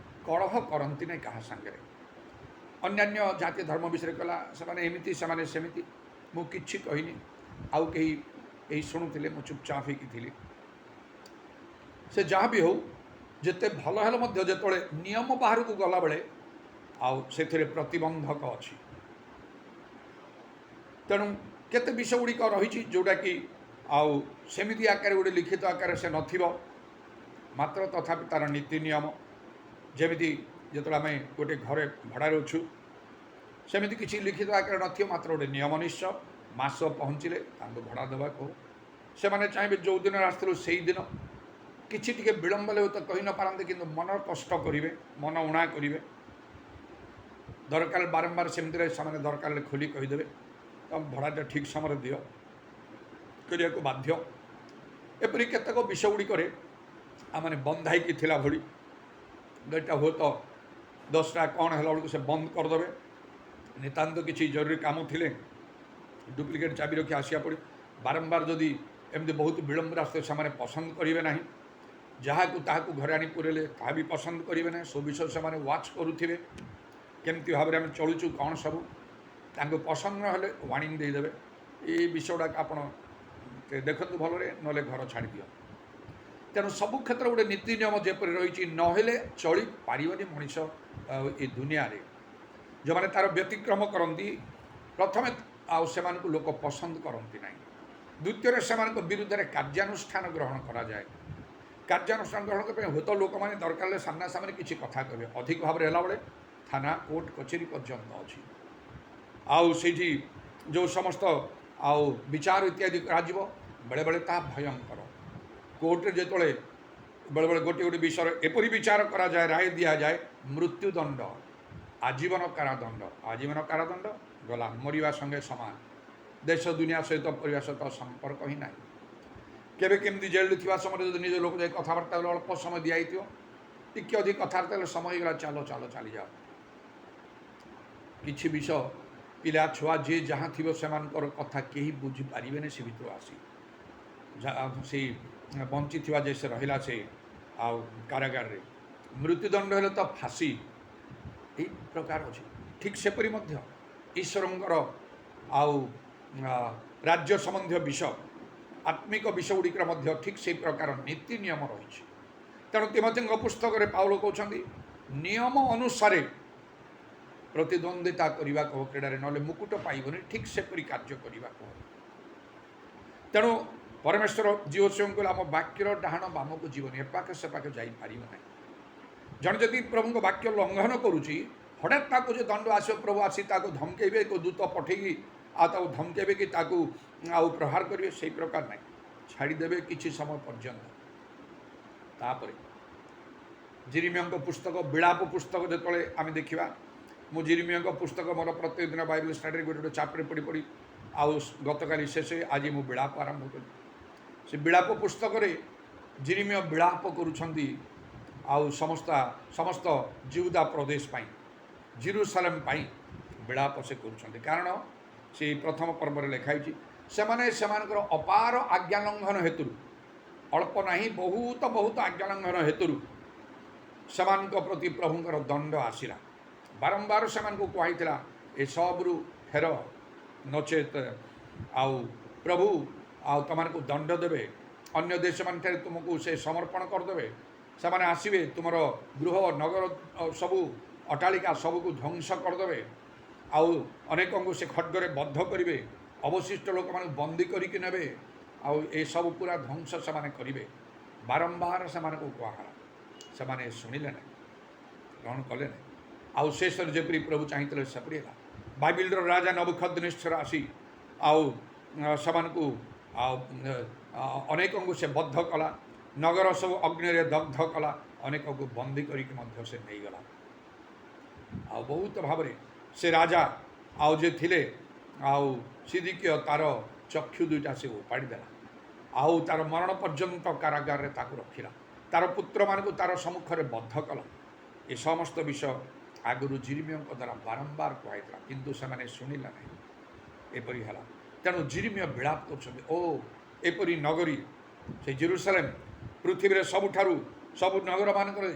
C: କଳହ କରନ୍ତି ନାହିଁ କାହା ସାଙ୍ଗରେ। ଅନ୍ୟାନ୍ୟ ଜାତି ଧର୍ମ ବିଷୟରେ କହିଲା, ସେମାନେ ଏମିତି ସେମାନେ ସେମିତି, ମୁଁ କିଛି କହିନି। ଆଉ କେହି ଏହି ଶୁଣୁଥିଲେ, ମୁଁ ଚୁପଚାପ ହେଇକି ଥିଲି। ସେ ଯାହା ବି ହେଉ, ଯେତେ ଭଲ ହେଲେ ମଧ୍ୟ ଯେତେବେଳେ ନିୟମ ବାହାରକୁ ଗଲାବେଳେ ଆଉ ସେଥିରେ ପ୍ରତିବନ୍ଧକ ଅଛି। ତେଣୁ କେତେ ବିଷୟ ଗୁଡ଼ିକ ରହିଛି ଯେଉଁଟାକି ଆଉ ସେମିତି ଆକାରରେ ଗୋଟେ ଲିଖିତ ଆକାରରେ ସେ ନଥିବ, ମାତ୍ର ତଥାପି ତା'ର ନୀତି ନିୟମ, ଯେମିତି ଯେତେବେଳେ ଆମେ ଗୋଟେ ଘରେ ଭଡ଼ାରେ ଅଛୁ ସେମିତି କିଛି ଲିଖିତ ଆକାରରେ ନଥିବ, ମାତ୍ର ଗୋଟେ ନିୟମ ନିଶ୍ଚୟ। ମାସ ପହଞ୍ଚିଲେ ତାଙ୍କୁ ଭଡ଼ା ଦେବାକୁ ସେମାନେ ଚାହିଁବେ ଯେଉଁଦିନ ଆସିଥିଲୁ ସେଇଦିନ। କିଛି ଟିକେ ବିଳମ୍ବ ହେଲେ ତ କହି ନପାରନ୍ତି, କିନ୍ତୁ ମନର କଷ୍ଟ କରିବେ, ମନ ଉଣା କରିବେ। ଦରକାର ବାରମ୍ବାର ସେମିତିରେ ସେମାନେ ଦରକାର ହେଲେ ଖୋଲି କହିଦେବେ ତମ ଭଡ଼ାଟା ଠିକ୍ ସମୟରେ ଦିଅ, କରିବାକୁ ବାଧ୍ୟ। ଏପରି କେତେକ ବିଷୟ ଗୁଡ଼ିକରେ ଆମମାନେ ବନ୍ଧା ହେଇକି ଥିଲା ଭଳି ଏଇଟା ହୁଏତ 10ଟା କ'ଣ ହେଲା ବେଳକୁ ସେ ବନ୍ଦ କରିଦେବେ। ନିତାନ୍ତ କିଛି ଜରୁରୀ କାମ ଥିଲେ ଡୁପ୍ଲିକେଟ୍ ଚାବି ରଖି ଆସିବାକୁ ପଡ଼ିବ। ବାରମ୍ବାର ଯଦି ଏମିତି ବହୁତ ବିଳମ୍ବରେ ଆସିଲେ ସେମାନେ ପସନ୍ଦ କରିବେ ନାହିଁ। ଯାହାକୁ ତାହାକୁ ଘରେ ଆଣି ପୁରେଇଲେ ତାହା ବି ପସନ୍ଦ କରିବେ ନାହିଁ। ସବୁ ବିଷୟ ସେମାନେ ୱାଚ୍ କରୁଥିବେ, କେମିତି ଭାବରେ ଆମେ ଚଳୁଛୁ କ'ଣ ସବୁ। ତାଙ୍କୁ ପସନ୍ଦ ନହେଲେ ୱାର୍ଣ୍ଣିଂ ଦେଇଦେବେ। ଏଇ ବିଷୟଗୁଡ଼ାକ ଆପଣ ଦେଖନ୍ତୁ ଭଲରେ, ନହେଲେ ଘର ଛାଡ଼ିଦିଅ। ତେଣୁ ସବୁ କ୍ଷେତ୍ର ଗୋଟେ ନୀତି ନିୟମ ଯେପରି ରହିଛି, ନହେଲେ ଚଳିପାରିବନି ମଣିଷ ଏ ଦୁନିଆରେ। ଯେଉଁମାନେ ତା'ର ବ୍ୟତିକ୍ରମ କରନ୍ତି ପ୍ରଥମେ ଆଉ ସେମାନଙ୍କୁ ଲୋକ ପସନ୍ଦ କରନ୍ତି ନାହିଁ। ଦ୍ୱିତୀୟରେ ସେମାନଙ୍କ ବିରୁଦ୍ଧରେ କାର୍ଯ୍ୟାନୁଷ୍ଠାନ ଗ୍ରହଣ କରାଯାଏ। କାର୍ଯ୍ୟାନୁଷ୍ଠାନ ଗ୍ରହଣ କରିବା ପାଇଁ ହୁଏତ ଲୋକମାନେ ଦରକାର ହେଲେ ସାମ୍ନାସାମ୍ନି କିଛି କଥା କହିବେ। ଅଧିକ ଭାବରେ ହେଲାବେଳେ ଥାନା କୋର୍ଟ କଚେରୀ ପର୍ଯ୍ୟନ୍ତ ଅଛି। ଆଉ ସେଇଠି ଯେଉଁ ସମସ୍ତ ଆଉ ବିଚାର ଇତ୍ୟାଦି କରାଯିବ, ବେଳେବେଳେ ତାହା ଭୟଙ୍କର। କୋର୍ଟରେ ଯେତେବେଳେ ବେଳେବେଳେ ଗୋଟିଏ ଗୋଟିଏ ବିଷୟରେ ଏପରି ବିଚାର କରାଯାଏ, ରାୟ ଦିଆଯାଏ, ମୃତ୍ୟୁଦଣ୍ଡ, ଆଜୀବନ କାରାଦଣ୍ଡ। ଆଜୀବନ କାରାଦଣ୍ଡ ଗଲା, ମରିବା ସଙ୍ଗେ ସମାନ। ଦେଶ ଦୁନିଆ ସହିତ ପରିବାର ସହିତ ସମ୍ପର୍କ ହିଁ ନାହିଁ। କେବେ କେମିତି ଜେଲରେ ଥିବା ସମୟରେ ଯଦି ନିଜ ଲୋକ ଯାଇ କଥାବାର୍ତ୍ତା ହେଲେ ଅଳ୍ପ ସମୟ ଦିଆହେଇଥିବ, ଟିକେ ଅଧିକ କଥାବାର୍ତ୍ତା ହେଲେ ସମୟ ହେଇଗଲା, ଚାଲ ଚାଲ ଚାଲିଯାଅ। କିଛି ବିଷୟ ପିଲା ଛୁଆ ଯିଏ ଯାହା ଥିବ ସେମାନଙ୍କର କଥା କେହି ବୁଝିପାରିବେନି। ସେ ଭିତରୁ ଆସି ସେଇ ବଞ୍ଚିଥିବା ଯେ ସେ ରହିଲା ସେ ଆଉ କାରାଗାରରେ, ମୃତ୍ୟୁଦଣ୍ଡ ହେଲେ ତ ଫାଶୀ, এই ପ୍ରକାର ଅଛି। ଠିକ୍ ସେପରି ମଧ୍ୟ ଈଶ୍ୱରଙ୍କର ଆଉ ରାଜ୍ୟ ସମ୍ବନ୍ଧୀୟ ବିଷୟ, ଆତ୍ମିକ ବିଷୟ ଗୁଡ଼ିକର ମଧ୍ୟ ଠିକ୍ ସେହି ପ୍ରକାର ନୀତି ନିୟମ ରହିଛି। ତେଣୁ ତିମୋଥୀଙ୍କ ପୁସ୍ତକରେ ପାଉଲ କହୁଛନ୍ତି ନିୟମ ଅନୁସାରେ ପ୍ରତିଦ୍ୱନ୍ଦିତା କରିବାକୁ ହେବ କ୍ରୀଡ଼ାରେ, ନହେଲେ ମୁକୁଟ ପାଇବନି। ଠିକ୍ ସେପରି କାର୍ଯ୍ୟ କରିବାକୁ ହେବ। ତେଣୁ ପରମେଶ୍ୱର ଜିଓସିଓଙ୍କୁ କହିଲେ ଆମ ବାକ୍ୟର ଡାହାଣ ବାମକୁ ଯିବନି, ଏପାଖେ ସେପାଖେ ଯାଇପାରିବ ନାହିଁ। ଜଣେ ଯଦି ପ୍ରଭୁଙ୍କ ବାକ୍ୟ ଲଙ୍ଘନ କରୁଛି, ହଠାତ୍ ତାକୁ ଯେ ଦଣ୍ଡ ଆସିବ, ପ୍ରଭୁ ଆସି ତାକୁ ଧମକେଇବେ, କେଉଁ ଦୂତ ପଠେଇକି ଆଉ ତାକୁ ଧମକେଇବେ କି ତାକୁ ଆଉ ପ୍ରହାର କରିବେ, ସେଇ ପ୍ରକାର ନାହିଁ। ଛାଡ଼ିଦେବେ କିଛି ସମୟ ପର୍ଯ୍ୟନ୍ତ। ତାପରେ ଜିରିମିୟଙ୍କ ପୁସ୍ତକ, ବିଳାପ ପୁସ୍ତକ ଯେତେବେଳେ ଆମେ ଦେଖିବା, ମୁଁ ଜିରିମିୟଙ୍କ ପୁସ୍ତକ ମୋର ପ୍ରତ୍ୟେକ ଦିନ ବାଇବେଲ ଷ୍ଟଡିରେ ଗୋଟେ ଗୋଟେ ଚାପ୍ଟର ପଢ଼ି ପଢ଼ି ଆଉ ଗତକାଲି ଶେଷ, ଆଜି ମୁଁ ବିଳାପ ଆରମ୍ଭ କଲି। ସେ ବିଳାପ ପୁସ୍ତକରେ ଜିରିମିୟ ବିଳାପ କରୁଛନ୍ତି ଆଉ ସମସ୍ତ ଜିହୁଦା ପ୍ରଦେଶ ପାଇଁ, ଜେରୁସାଲେମ ପାଇଁ ବିଳାପ ସେ କରୁଛନ୍ତି। କାରଣ ସେଇ ପ୍ରଥମ ପର୍ବରେ ଲେଖା ହେଇଛି, ସେମାନେ ସେମାନଙ୍କର ଅପାର ଆଜ୍ଞା ଲଙ୍ଘନ ହେତୁରୁ, ଅଳ୍ପ ନାହିଁ ବହୁତ ବହୁତ ଆଜ୍ଞା ଲଙ୍ଘନ ହେତୁରୁ ସେମାନଙ୍କ ପ୍ରତି ପ୍ରଭୁଙ୍କର ଦଣ୍ଡ ଆସିଲା। ବାରମ୍ବାର ସେମାନଙ୍କୁ କୁହାଯାଇଥିଲା ଏସବୁରୁ ଫେର, ନଚେତ ଆଉ ପ୍ରଭୁ ଆଉ ତୁମମାନଙ୍କୁ ଦଣ୍ଡ ଦେବେ, ଅନ୍ୟ ଦେଶମାନଙ୍କରେ ତୁମକୁ ସେ ସମର୍ପଣ କରିଦେବେ। ସେମାନେ ଆସିବେ, ତୁମର ଗୃହ ନଗର ସବୁ ଅଟ୍ଟାଳିକା ସବୁକୁ ଧ୍ୱଂସ କରିଦେବେ, ଆଉ ଅନେକଙ୍କୁ ସେ ଖड्गରେ ବଦ୍ଧ କରିବେ, ଅବଶିଷ୍ଟ ଲୋକମାନଙ୍କୁ ବନ୍ଦୀ କରିକି ନେବେ, ଆଉ ଏସବୁ ପୁରା ଧ୍ୱଂସ ସେମାନେ କରିବେ। ବାରମ୍ବାର ସେମାନଙ୍କୁ କୁହାଗଲା, ସେମାନେ ଶୁଣିଲେ ନାହିଁ, ଗ୍ରହଣ କଲେ ନାହିଁ। ଆଉ ଶେଷରେ ଯେପରି ପ୍ରଭୁ ଚାହିଁଥିଲେ ସେପରି ହେଲା। ବାଇବେଲର ରାଜା ନବୁକଦ୍ନେଚ୍ଛର ଆସି ଆଉ ସେମାନଙ୍କୁ ଆଉ ଅନେକଙ୍କୁ ସେ ବଦ୍ଧ କଲା, ନଗର ସବୁ ଅଗ୍ନିରେ ଦଗ୍ଧ କଲା, ଅନେକଙ୍କୁ ବନ୍ଦୀ କରିକି ମଧ୍ୟ ସେ ନେଇଗଲା। ଆଉ ବହୁତ ଭାବରେ ସେ ରାଜା ଆଉ ଯେ ଥିଲେ ଆଉ ସିଦିକିୟ ତାର ଚକ୍ଷୁ ଦୁଇଟା ସେ ଉପାଡ଼ି ଦେଲା, ଆଉ ତାର ମରଣ ପର୍ଯ୍ୟନ୍ତ କାରାଗାରରେ ତାକୁ ରଖିଲା, ତାର ପୁତ୍ରମାନଙ୍କୁ ତାର ସମ୍ମୁଖରେ ବଦ୍ଧ କଲା। ଏ ସମସ୍ତ ବିଷୟ ଆଗରୁ ଜିରିମିୟଙ୍କ ଦ୍ୱାରା ବାରମ୍ବାର କୁହାଯାଇଥିଲା, କିନ୍ତୁ ସେମାନେ ଶୁଣିଲା ନାହିଁ। ଏପରି ହେଲା। ତେଣୁ ଜିରିମିୟ ବିଳାପ କରୁଛନ୍ତି, ଓ ଏପରି ନଗରୀ ସେ ଜେରୁସାଲେମ ପୃଥିବୀରେ ସବୁଠାରୁ ସବୁ ନଗରମାନଙ୍କରେ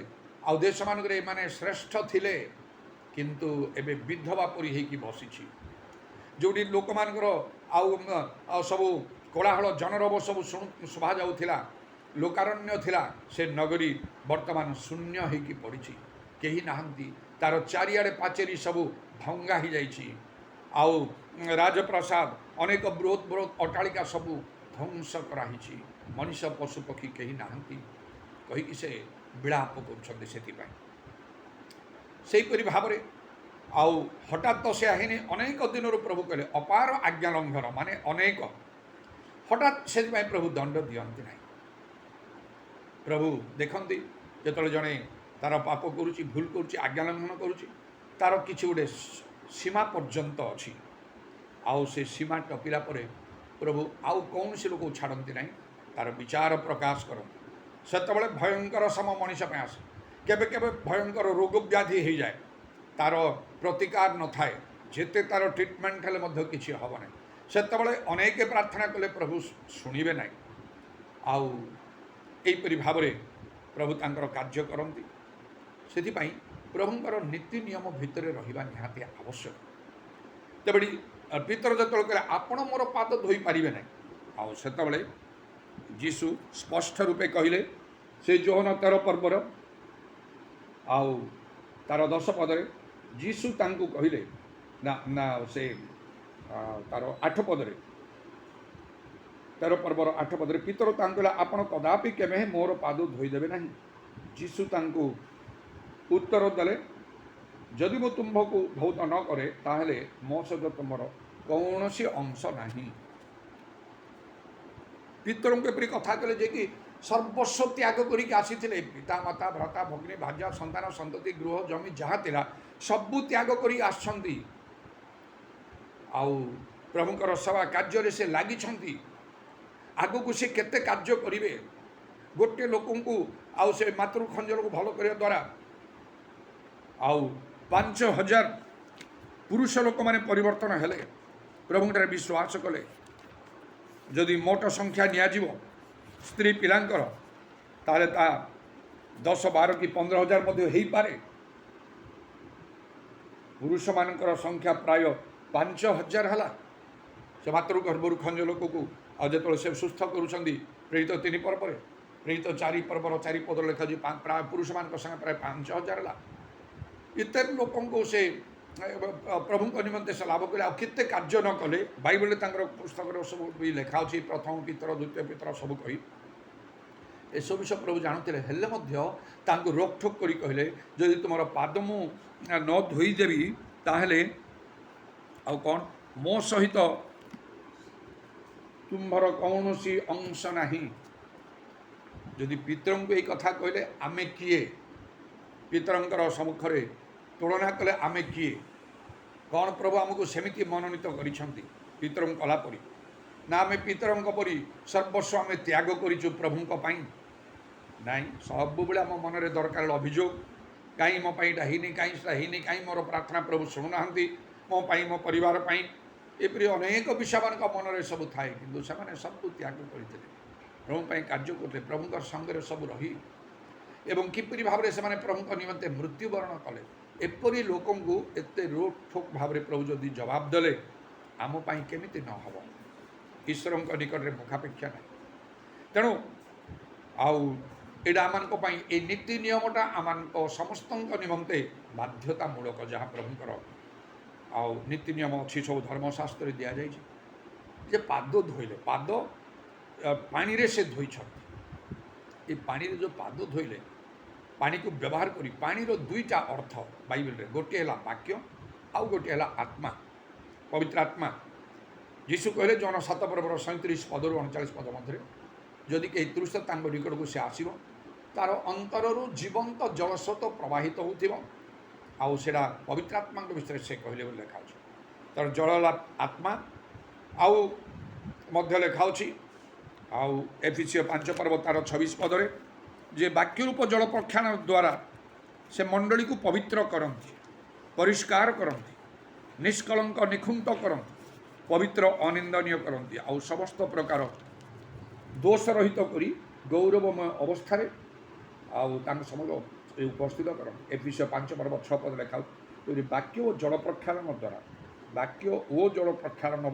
C: ଆଉ ଦେଶମାନଙ୍କରେ ଏମାନେ ଶ୍ରେଷ୍ଠ ଥିଲେ, କିନ୍ତୁ ଏବେ ବିଧବା ପରି ହେଇକି ବସିଛି। ଯେଉଁଠି ଲୋକମାନଙ୍କର ଆଉ ସବୁ କୋଳାହଳ ଜନରବ ସବୁ ଶୁଭାଯାଉଥିଲା, ଲୋକାରଣ୍ୟ ଥିଲା, ସେ ନଗରୀ ବର୍ତ୍ତମାନ ଶୂନ୍ୟ ହେଇକି ପଡ଼ିଛି। କେହି ନାହାନ୍ତି, ତାର ଚାରିଆଡ଼େ ପାଚେରୀ ସବୁ ଭଙ୍ଗା ହେଇଯାଇଛି, ଆଉ ରାଜପ୍ରାସାଦ ଅନେକ ବୃହତ୍ ବୃହତ୍ ଅଟ୍ଟାଳିକା ସବୁ ଧ୍ୱଂସ କରାହେଇଛି, ମଣିଷ ପଶୁ ପକ୍ଷୀ କେହି ନାହାନ୍ତି କହିକି ସେ ବିଳାପ କରୁଛନ୍ତି। ସେଥିପାଇଁ ସେହିପରି ଭାବରେ ଆଉ ହଠାତ୍ ତ ସେ ହେଇନି, ଅନେକ ଦିନରୁ ପ୍ରଭୁ କହିଲେ ଅପାର ଆଜ୍ଞା ଲଙ୍ଘନ, ମାନେ ଅନେକ ହଠାତ୍, ସେଥିପାଇଁ ପ୍ରଭୁ ଦଣ୍ଡ ଦିଅନ୍ତି ନାହିଁ। ପ୍ରଭୁ ଦେଖନ୍ତି ଯେତେବେଳେ ଜଣେ ତାର ପାପ କରୁଛି, ଭୁଲ କରୁଛି, ଆଜ୍ଞା ଲଙ୍ଘନ କରୁଛି, ତାର କିଛି ଗୋଟେ ସୀମା ପର୍ଯ୍ୟନ୍ତ ଅଛି, ଆଉ ସେ ସୀମା ଟପିଲା ପରେ ପ୍ରଭୁ ଆଉ କୌଣସି ଲୋକକୁ ଛାଡ଼ନ୍ତି ନାହିଁ, ତାର ବିଚାର ପ୍ରକାଶ କରନ୍ତି। ସେତେବେଳେ ଭୟଙ୍କର ସମୟ ମଣିଷ ପାଇଁ ଆସେ। କେବେ କେବେ ଭୟଙ୍କର ରୋଗ ବ୍ୟାଧି ହେଇଯାଏ, ତାର ପ୍ରତିକାର ନଥାଏ, ଯେତେ ତାର ଟ୍ରିଟମେଣ୍ଟ ହେଲେ ମଧ୍ୟ କିଛି ହେବ ନାହିଁ। ସେତେବେଳେ ଅନେକ ପ୍ରାର୍ଥନା କଲେ ପ୍ରଭୁ ଶୁଣିବେ ନାହିଁ। ଆଉ ଏହିପରି ଭାବରେ ପ୍ରଭୁ ତାଙ୍କର କାର୍ଯ୍ୟ କରନ୍ତି। ସେଥିପାଇଁ ପ୍ରଭୁଙ୍କର ନୀତି ନିୟମ ଭିତରେ ରହିବା ନିହାତି ଆବଶ୍ୟକ। ତେବେ ପିତର ଯେତେବେଳେ କହିଲେ ଆପଣ ମୋର ପାଦ ଧୋଇପାରିବେ ନାହିଁ, ଆଉ ସେତେବେଳେ ଯୀଶୁ ସ୍ପଷ୍ଟ ରୂପେ କହିଲେ, ସେ ଯୋହନ 13 ପର୍ବର ଆଉ ତାର 10 ପଦରେ ଯୀଶୁ ତାଙ୍କୁ କହିଲେ ନା ସେ ତାର 8 ପଦରେ, 13 ପର୍ବର 8 ପଦରେ ପିତର ତାଙ୍କୁ କହିଲା ଆପଣ କଦାପି କେବେ ମୋର ପାଦ ଧୋଇଦେବେ ନାହିଁ। ଯୀଶୁ ତାଙ୍କୁ ଉତ୍ତର ଦେଲେ, ଯଦି ମୁଁ ତୁମ୍ଭକୁ ଧୌତ ନ କରେ ତାହେଲେ ମୋ ସହିତ ତୁମର କୌଣସି ଅଂଶ ନାହିଁ। ପିତରଙ୍କୁ ଏପରି କଥା କଲେ ଯେ କି ସର୍ବସ୍ୱ ତ୍ୟାଗ କରିକି ଆସିଥିଲେ, ପିତା ମାତା ଭ୍ରାତା ଭଗ୍ନୀ ଭାର୍ଯ୍ୟା ସନ୍ତାନ ସନ୍ତତି ଗୃହ ଜମି ଯାହା ଥିଲା ସବୁ ତ୍ୟାଗ କରି ଆସିଛନ୍ତି, ଆଉ ପ୍ରଭୁଙ୍କର ସେବା କାର୍ଯ୍ୟରେ ସେ ଲାଗିଛନ୍ତି। ଆଗକୁ ସେ କେତେ କାର୍ଯ୍ୟ କରିବେ, ଗୋଟିଏ ଲୋକଙ୍କୁ ଆଉ ସେ ମାତୃଖଞ୍ଜରକୁ ଭଲ କରିବା ଦ୍ୱାରା ଆଉ 5000 ପୁରୁଷ ଲୋକମାନେ ପରିବର୍ତ୍ତନ ହେଲେ, ପ୍ରଭୁଙ୍କଠାରେ ବିଶ୍ୱାସ କଲେ। ଯଦି ମୋଟ ସଂଖ୍ୟା ନିଆଯିବ ସ୍ତ୍ରୀ ପିଲାଙ୍କର, ତାହେଲେ ତା 10, 12 କି 15,000 ମଧ୍ୟ ହେଇପାରେ। ପୁରୁଷମାନଙ୍କର ସଂଖ୍ୟା ପ୍ରାୟ 5000 ହେଲା। ସେ ମାତୃଗର୍ଭରୁ ଖଞ୍ଜ ଲୋକକୁ ଆଉ ଯେତେବେଳେ ସେ ସୁସ୍ଥ କରୁଛନ୍ତି ପ୍ରେରିତ 3 ପର୍ବରେ, ପ୍ରେରିତ 4 ପର୍ବର 4 ପଦ ଲେଖାଯାଉଛି ପ୍ରାୟ ପୁରୁଷମାନଙ୍କ ସଂଖ୍ୟା ପ୍ରାୟ 5000 ହେଲା। ଏତେ ଲୋକଙ୍କୁ ସେ ପ୍ରଭୁଙ୍କ ନିମନ୍ତେ ସେ ଲାଭ କଲେ, ଆଉ କେତେ କାର୍ଯ୍ୟ ନ କଲେ। ବାଇବଲରେ ତାଙ୍କର ପୁସ୍ତକରେ ସବୁ ବି ଲେଖା ଅଛି, ପ୍ରଥମ ପିତର, ଦ୍ୱିତୀୟ ପିତର ସବୁ କହି ଏସବୁ ବିଷୟ ପ୍ରଭୁ ଜାଣୁଥିଲେ। ହେଲେ ମଧ୍ୟ ତାଙ୍କୁ ରୋକଠୋକ କରି କହିଲେ, ଯଦି ତୁମର ପାଦ ମୁଁ ନ ଧୋଇଦେବି ତାହେଲେ ଆଉ କ'ଣ ମୋ ସହିତ ତୁମ୍ଭର କୌଣସି ଅଂଶ ନାହିଁ। ଯଦି ପିତରଙ୍କୁ ଏଇ କଥା କହିଲେ ଆମେ କିଏ? ପିତରଙ୍କର ସମ୍ମୁଖରେ ତୁଳନା କଲେ ଆମେ କିଏ? କ'ଣ ପ୍ରଭୁ ଆମକୁ ସେମିତି ମନୋନୀତ କରିଛନ୍ତି ପିତରଙ୍କୁ କଲା ପରି? ନା ଆମେ ପିତରଙ୍କ ପରି ସର୍ବସ୍ୱ ଆମେ ତ୍ୟାଗ କରିଛୁ ପ୍ରଭୁଙ୍କ ପାଇଁ? ନାଇଁ, ସବୁବେଳେ ଆମ ମନରେ ଦରକାର ଅଭିଯୋଗ, କାହିଁ ମୋ ପାଇଁ ଏଇଟା ହେଇନି, କାହିଁ ସେଟା ହେଇନି, କାହିଁ ମୋର ପ୍ରାର୍ଥନା ପ୍ରଭୁ ଶୁଣୁନାହାନ୍ତି, ମୋ ପାଇଁ ମୋ ପରିବାର ପାଇଁ, ଏପରି ଅନେକ ବିଷୟମାନଙ୍କ ମନରେ ସବୁ ଥାଏ। କିନ୍ତୁ ସେମାନେ ସବୁ ତ୍ୟାଗ କରିଥିଲେ, ପ୍ରଭୁ ପାଇଁ କାର୍ଯ୍ୟ କରୁଥିଲେ, ପ୍ରଭୁଙ୍କ ସଙ୍ଗରେ ସବୁ ରହି ଏବଂ କିପରି ଭାବରେ ସେମାନେ ପ୍ରଭୁଙ୍କ ନିମନ୍ତେ ମୃତ୍ୟୁବରଣ କଲେ। ଏପରି ଲୋକଙ୍କୁ ଏତେ ରୋକଠୋକ ଭାବରେ ପ୍ରଭୁ ଯଦି ଜବାବ ଦେଲେ, ଆମ ପାଇଁ କେମିତି ନ ହେବ? ଈଶ୍ୱରଙ୍କ ନିକଟରେ ମୁଖାପେକ୍ଷା ନାହିଁ। ତେଣୁ ଆଉ ଏଇଟା ଆମମାନଙ୍କ ପାଇଁ, ଏଇ ନୀତି ନିୟମଟା ଆମମାନଙ୍କ ସମସ୍ତଙ୍କ ନିମନ୍ତେ ବାଧ୍ୟତାମୂଳକ। ଯାହା ପ୍ରଭୁଙ୍କର ଆଉ ନୀତି ନିୟମ ଅଛି ସବୁ ଧର୍ମଶାସ୍ତ୍ରରେ ଦିଆଯାଇଛି, ଯେ ପାଦ ଧୋଇଲେ, ପାଦ ପାଣିରେ ସେ ଧୋଇଛନ୍ତି। ଏ ପାଣିରେ ଯେଉଁ ପାଦ ଧୋଇଲେ, ପାଣିକୁ ବ୍ୟବହାର କରି, ପାଣିର 2ଟା ଅର୍ଥ ବାଇବେଲରେ, ଗୋଟିଏ ହେଲା ବାକ୍ୟ ଆଉ ଗୋଟିଏ ହେଲା ଆତ୍ମା, ପବିତ୍ର ଆତ୍ମା। ଯୀଶୁ କହିଲେ ଜଣ 7 ପର୍ବର 37 ପଦରୁ 39 ପଦ ମଧ୍ୟରେ, ଯଦି କେହି ତୃଷ ତାଙ୍କ ନିକଟକୁ ସେ ଆସିବ, ତାର ଅନ୍ତରରୁ ଜୀବନ୍ତ ଜଳସ୍ରୋତ ପ୍ରବାହିତ ହେଉଥିବ। ଆଉ ସେଇଟା ପବିତ୍ର ଆତ୍ମାଙ୍କ ବିଷୟରେ ସେ କହିଲେ ବୋଲି ଲେଖା ଅଛି। ତାର ଜଳ ଆତ୍ମା ଆଉ ମଧ୍ୟ ଲେଖା ଅଛି। ଆଉ ଏଫେସୀୟ 5 ପର୍ବ ତାର 26 ପଦରେ, ଯେ ବାକ୍ୟ ରୂପ ଜଳ ପ୍ରକ୍ଷାଳନ ଦ୍ୱାରା ସେ ମଣ୍ଡଳୀକୁ ପବିତ୍ର କରନ୍ତି, ପରିଷ୍କାର କରନ୍ତି, ନିଷ୍କଳଙ୍କ ନିଖୁଣ୍ଟ କରନ୍ତି, ପବିତ୍ର ଅନିନ୍ଦନୀୟ କରନ୍ତି, ଆଉ ସମସ୍ତ ପ୍ରକାର ଦୋଷ ରହିତ କରି ଗୌରବମୟ ଅବସ୍ଥାରେ ଆଉ ତାଙ୍କ ସମଗ୍ର ଉପସ୍ଥିତ କରନ୍ତି। ଏଫେସୀୟ 5 ପର୍ବ 6 ପଦ ଲେଖା ହେଉଛି, ଯଦି ବାକ୍ୟ ଓ ଜଳ ପ୍ରକ୍ଷାଳନ ଦ୍ୱାରା, ବାକ୍ୟ ଓ ଜଳ ପ୍ରକ୍ଷାଳନ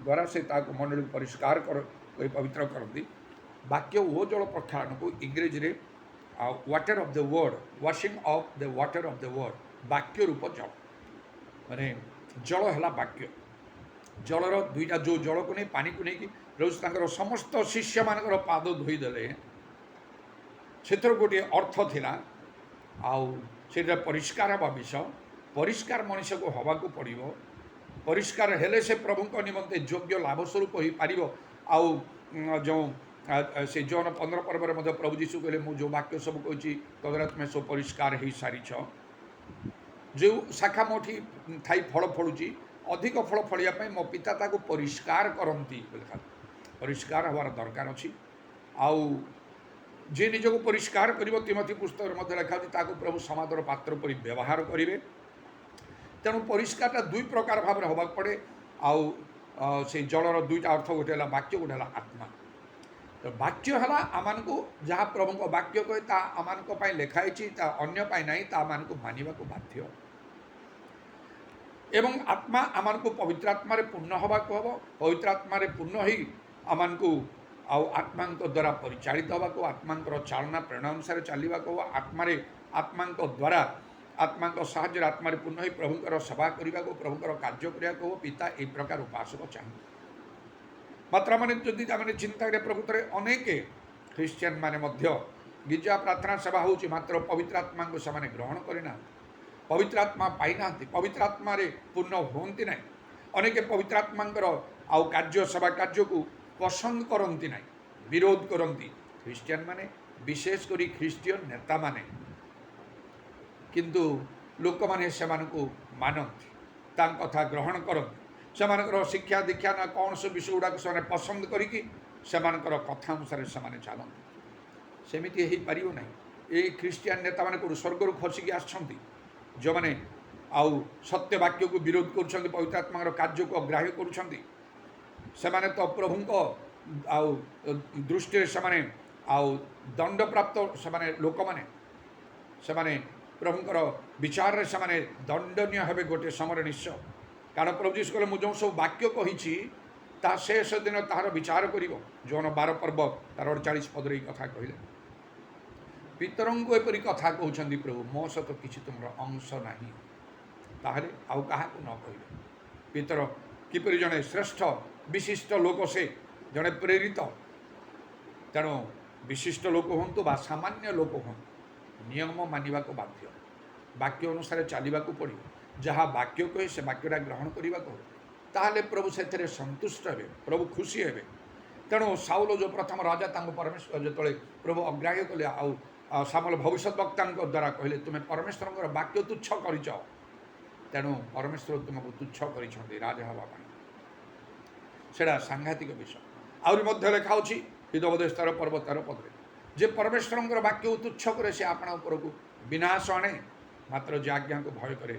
C: ଦ୍ୱାରା ସେ ତାହାକୁ ମଣ୍ଡଳୀକୁ ପରିଷ୍କାର କରି ପବିତ୍ର କରନ୍ତି। ବାକ୍ୟ ଓ ଜଳ ପ୍ରକ୍ଷାଳନକୁ ଇଂରେଜୀରେ water of the word, washing of the water of the word, ବାକ୍ୟ ରୂପ ଜଳ, ମାନେ ଜଳ ହେଲା ବାକ୍ୟ। ଜଳର 2ଟା, ଯେଉଁ ଜଳକୁ ନେଇ ପାଣିକୁ ନେଇକି ପ୍ରଭୁ ତାଙ୍କର ସମସ୍ତ ଶିଷ୍ୟମାନଙ୍କର ପାଦ ଧୋଇଦେଲେ। ସେଥିର ଗୋଟିଏ ଅର୍ଥ ଥିଲା, ଆଉ ସେଇଟା ପରିଷ୍କାର ହେବା ବିଷୟ। ପରିଷ୍କାର ମଣିଷକୁ ହେବାକୁ ପଡ଼ିବ। ପରିଷ୍କାର ହେଲେ ସେ ପ୍ରଭୁଙ୍କ ନିମନ୍ତେ ଯୋଗ୍ୟ ଲାଭ ସ୍ୱରୂପ ହୋଇପାରିବ। ଆଉ ଯେଉଁ ସେ ଜୋନ 15 ପର୍ବରେ ମଧ୍ୟ ପ୍ରଭୁ ଯୀଶୁ କହିଲେ, ମୁଁ ଯେଉଁ ବାକ୍ୟ ସବୁ କହିଛି ତଦ୍ୱାରା ତୁମେ ସବୁ ପରିଷ୍କାର ହୋଇସାରିଛ। ଯେଉଁ ଶାଖା ମୋଠି ଥାଇ ଫଳ ଫଳୁଛି, ଅଧିକ ଫଳ ଫଳିବା ପାଇଁ ମୋ ପିତା ତାକୁ ପରିଷ୍କାର କରନ୍ତି ବୋଲି ଲେଖା। ପରିଷ୍କାର ହେବାର ଦରକାର ଅଛି। ଆଉ ଯିଏ ନିଜକୁ ପରିଷ୍କାର କରିବ, ତିମୋଥୀ ପୁସ୍ତକରେ ମଧ୍ୟ ଲେଖା ଅଛି, ତାକୁ ପ୍ରଭୁ ସମାଦର ପାତ୍ର ପରି ବ୍ୟବହାର କରିବେ। ତେଣୁ ପରିଷ୍କାରଟା ଦୁଇ ପ୍ରକାର ଭାବରେ ହେବାକୁ ପଡ଼େ। ଆଉ ସେଇ ଜଳର ଦୁଇଟା ଅର୍ଥ, ଗୋଟେ ହେଲା ବାକ୍ୟ, ଗୋଟେ ହେଲା ଆତ୍ମା। ତ ବାକ୍ୟ ହେଲା ଆମମାନଙ୍କୁ ଯାହା ପ୍ରଭୁଙ୍କ ବାକ୍ୟ କହେ ତାହା ଆମମାନଙ୍କ ପାଇଁ ଲେଖା ହେଇଛି, ତା ଅନ୍ୟ ପାଇଁ ନାହିଁ, ତା ଆମମାନଙ୍କୁ ମାନିବାକୁ ବାଧ୍ୟ। ଏବଂ ଆତ୍ମା ଆମମାନଙ୍କୁ ପବିତ୍ର ଆତ୍ମାରେ ପୂର୍ଣ୍ଣ ହେବାକୁ ହେବ। ପବିତ୍ର ଆତ୍ମାରେ ପୂର୍ଣ୍ଣ ହୋଇ ଆମମାନଙ୍କୁ ଆଉ ଆତ୍ମାଙ୍କ ଦ୍ୱାରା ପରିଚାଳିତ ହେବାକୁ, ଆତ୍ମାଙ୍କର ଚାଳନା ପ୍ରେରଣା ଅନୁସାରେ ଚାଲିବାକୁ ହେବ। ଆତ୍ମାଙ୍କ ଦ୍ୱାରା, ଆତ୍ମାଙ୍କ ସାହାଯ୍ୟରେ ଆତ୍ମାରେ ପୂର୍ଣ୍ଣ ହୋଇ ପ୍ରଭୁଙ୍କର ସେବା କରିବାକୁ, ପ୍ରଭୁଙ୍କର କାର୍ଯ୍ୟ କରିବାକୁ ହେବ। ପିତା ଏହି ପ୍ରକାର ଉପାସକ ଚାହାନ୍ତି। ମାତ୍ର ମାନେ ଯଦି ଆମେ ଚିନ୍ତା କରିବା, ପ୍ରକୃତରେ ଅନେକ ଖ୍ରୀଷ୍ଟିଆନ ମାନେ ମଧ୍ୟ ଗିର୍ଜା ପ୍ରାର୍ଥନା ସେବା ହେଉଛି, ମାତ୍ର ପବିତ୍ର ଆତ୍ମାଙ୍କୁ ସେମାନେ ଗ୍ରହଣ କରିନାହାନ୍ତି, ପବିତ୍ର ଆତ୍ମା ପାଇନାହାନ୍ତି, ପବିତ୍ର ଆତ୍ମାରେ ପୂର୍ଣ୍ଣ ହୁଅନ୍ତି ନାହିଁ। ଅନେକ ପବିତ୍ର ଆତ୍ମାଙ୍କର ଆଉ କାର୍ଯ୍ୟ ସେବା କାର୍ଯ୍ୟକୁ ପସନ୍ଦ କରନ୍ତି ନାହିଁ, ବିରୋଧ କରନ୍ତି। ଖ୍ରୀଷ୍ଟିଆନ ମାନେ, ବିଶେଷ କରି ଖ୍ରୀଷ୍ଟୀୟ ନେତାମାନେ। କିନ୍ତୁ ଲୋକମାନେ ସେମାନଙ୍କୁ ମାନନ୍ତି, ତାଙ୍କ କଥା ଗ୍ରହଣ କରନ୍ତି। ସେମାନଙ୍କର ଶିକ୍ଷା ଦୀକ୍ଷା ନା କ'ଣ ସବୁ ବିଷୟ ଗୁଡ଼ାକ ସେମାନେ ପସନ୍ଦ କରିକି ସେମାନଙ୍କର କଥା ଅନୁସାରେ ସେମାନେ ଚାଲନ୍ତି। ସେମିତି ହେଇପାରିବ ନାହିଁ। ଏଇ ଖ୍ରୀଷ୍ଟିଆନ ନେତାମାନେ କେଉଁଠୁ ସ୍ୱର୍ଗରୁ ଖସିକି ଆସିଛନ୍ତି, ଯେଉଁମାନେ ଆଉ ସତ୍ୟ ବାକ୍ୟକୁ ବିରୋଧ କରୁଛନ୍ତି, ପବିତ୍ର ଆତ୍ମାଙ୍କର କାର୍ଯ୍ୟକୁ ଅଗ୍ରାହ୍ୟ କରୁଛନ୍ତି। ସେମାନେ ତ ପ୍ରଭୁଙ୍କ ଆଉ ଦୃଷ୍ଟିରେ ସେମାନେ ଆଉ ଦଣ୍ଡପ୍ରାପ୍ତ ସେମାନେ ଲୋକମାନେ। ସେମାନେ ପ୍ରଭୁଙ୍କର ବିଚାରରେ ସେମାନେ ଦଣ୍ଡନୀୟ ହେବେ ଗୋଟିଏ ସମୟରେ ନିଶ୍ଚୟ। କାରଣ ପ୍ରଭୁ ଯୀଶୁ କହିଲେ, ମୁଁ ଯେଉଁ ସବୁ ବାକ୍ୟ କହିଛି ତାହା ଶେଷ ଦିନ ତାହାର ବିଚାର କରିବ। ଜୋନ 12 ପର୍ବ ତାର 48 ପଦରେ ଏହି କଥା କହିଲେ। ପିତରଙ୍କୁ ଏପରି କଥା କହୁଛନ୍ତି ପ୍ରଭୁ, ମୋ ସହିତ କିଛି ତୁମର ଅଂଶ ନାହିଁ, ତାହେଲେ ଆଉ କାହାକୁ ନ କହିବେ। ପିତର କିପରି ଜଣେ ଶ୍ରେଷ୍ଠ ବିଶିଷ୍ଟ ଲୋକ, ସେ ଜଣେ ପ୍ରେରିତ। ତେଣୁ ବିଶିଷ୍ଟ ଲୋକ ହୁଅନ୍ତୁ ବା ସାମାନ୍ୟ ଲୋକ ହୁଅନ୍ତୁ, ନିୟମ ମାନିବାକୁ ବାଧ୍ୟ, ବାକ୍ୟ ଅନୁସାରେ ଚାଲିବାକୁ ପଡ଼ିବ। ଯାହା ବାକ୍ୟ କହେ ସେ ବାକ୍ୟଟା ଗ୍ରହଣ କରିବାକୁ ହେବ। ତାହେଲେ ପ୍ରଭୁ ସେଥିରେ ସନ୍ତୁଷ୍ଟ ହେବେ, ପ୍ରଭୁ ଖୁସି ହେବେ। ତେଣୁ ସାଉଲ ଯେଉଁ ପ୍ରଥମ ରାଜା, ତାଙ୍କୁ ପରମେଶ୍ୱର ଯେତେବେଳେ ପ୍ରଭୁ ଅଗ୍ରାହ୍ୟ କଲେ, ଆଉ ସାମଲ ଭବିଷ୍ୟତ ବକ୍ତାଙ୍କ ଦ୍ୱାରା କହିଲେ, ତୁମେ ପରମେଶ୍ୱରଙ୍କର ବାକ୍ୟ ତୁଚ୍ଛ କରିଛ, ତେଣୁ ପରମେଶ୍ୱର ତୁମକୁ ତୁଚ୍ଛ କରିଛନ୍ତି ରାଜା ହେବା ପାଇଁ। ସେଇଟା ସାଂଘାତିକ ବିଷୟ। ଆହୁରି ମଧ୍ୟ ଲେଖା ହେଉଛି ହିତୋପଦେଶ 13 ପର୍ବ 13 ପଦରେ, ଯେ ପରମେଶ୍ୱରଙ୍କର ବାକ୍ୟକୁ ତୁଚ୍ଛ କରେ ସେ ଆପଣା ଉପରକୁ ବିନାଶ ଆଣେ, ମାତ୍ର ଯେ ଆଜ୍ଞାକୁ ଭୟ କରେ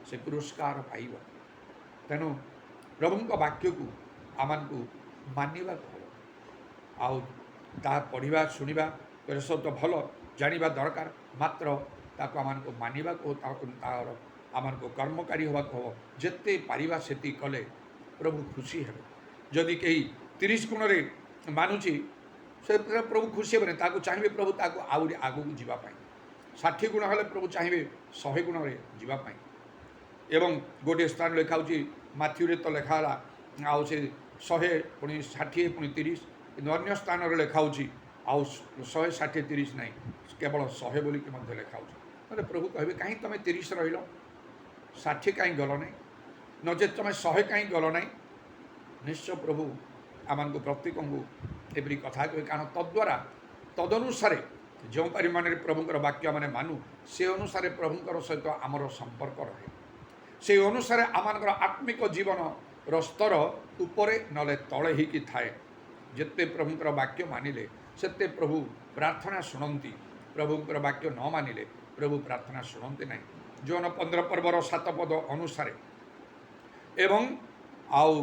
C: ସେ ପୁରସ୍କାର ପାଇବ। ତେଣୁ ପ୍ରଭୁଙ୍କ ବାକ୍ୟକୁ ଆମମାନଙ୍କୁ ମାନିବାକୁ ହେବ। ଆଉ ତାହା ପଢ଼ିବା ଶୁଣିବା ସହିତ ଭଲ ଜାଣିବା ଦରକାର, ମାତ୍ର ତାକୁ ଆମମାନଙ୍କୁ ମାନିବାକୁ, ତାହାର ଆମମାନଙ୍କୁ କର୍ମକାରୀ ହେବାକୁ ହେବ। ଯେତେ ପାରିବା ସେତିକି କଲେ ପ୍ରଭୁ ଖୁସି ହେବେ। ଯଦି କେହି 30 ଗୁଣରେ ମାନୁଛି, ସେ ପ୍ରଭୁ ଖୁସି ହେବେନି, ତାକୁ ଚାହିଁବେ ପ୍ରଭୁ ତାକୁ ଆହୁରି ଆଗକୁ ଯିବା ପାଇଁ। 60 ଗୁଣ ହେଲେ ପ୍ରଭୁ ଚାହିଁବେ 100 ଗୁଣରେ ଯିବା ପାଇଁ। ଏବଂ ଗୋଟିଏ ସ୍ଥାନ ଲେଖା ହେଉଛି, ମାଥ୍ୟୁରେ ତ ଲେଖା ହେଲା ଆଉ ସେ 100 ପୁଣି 60 ପୁଣି 30, କିନ୍ତୁ ଅନ୍ୟ ସ୍ଥାନରେ ଲେଖା ହେଉଛି ଆଉ 100 60 30 ନାହିଁ, କେବଳ 100 ବୋଲିକି ମଧ୍ୟ ଲେଖା ହେଉଛି। ନହେଲେ ପ୍ରଭୁ କହିବେ, କାହିଁ ତୁମେ 30 ରହିଲ, 60 କାହିଁ ଗଲ ନାହିଁ, ନଚେତ୍ ତୁମେ 100 କାହିଁ ଗଲ ନାହିଁ। ନିଶ୍ଚୟ ପ୍ରଭୁ ଆମମାନଙ୍କୁ ପ୍ରତ୍ୟେକଙ୍କୁ ଏପରି କଥା କହିବେ, କାରଣ ତଦ୍ୱାରା ତଦନୁସାରେ ଯେଉଁ ପରିମାଣରେ ପ୍ରଭୁଙ୍କର ବାକ୍ୟ ଆମେ ମାନୁ, ସେ ଅନୁସାରେ ପ୍ରଭୁଙ୍କର ସହିତ ଆମର ସମ୍ପର୍କ ରହେ। ସେହି ଅନୁସାରେ ଆମମାନଙ୍କର ଆତ୍ମିକ ଜୀବନର ସ୍ତର ଉପରେ ନହେଲେ ତଳେ ହେଇକି ଥାଏ। ଯେତେ ପ୍ରଭୁଙ୍କର ବାକ୍ୟ ମାନିଲେ ସେତେ ପ୍ରଭୁ ପ୍ରାର୍ଥନା ଶୁଣନ୍ତି, ପ୍ରଭୁଙ୍କର ବାକ୍ୟ ନ ମାନିଲେ ପ୍ରଭୁ ପ୍ରାର୍ଥନା ଶୁଣନ୍ତି ନାହିଁ। ଜୋନ 15 ପର୍ବର 7 ପଦ ଅନୁସାରେ। ଏବଂ ଆଉ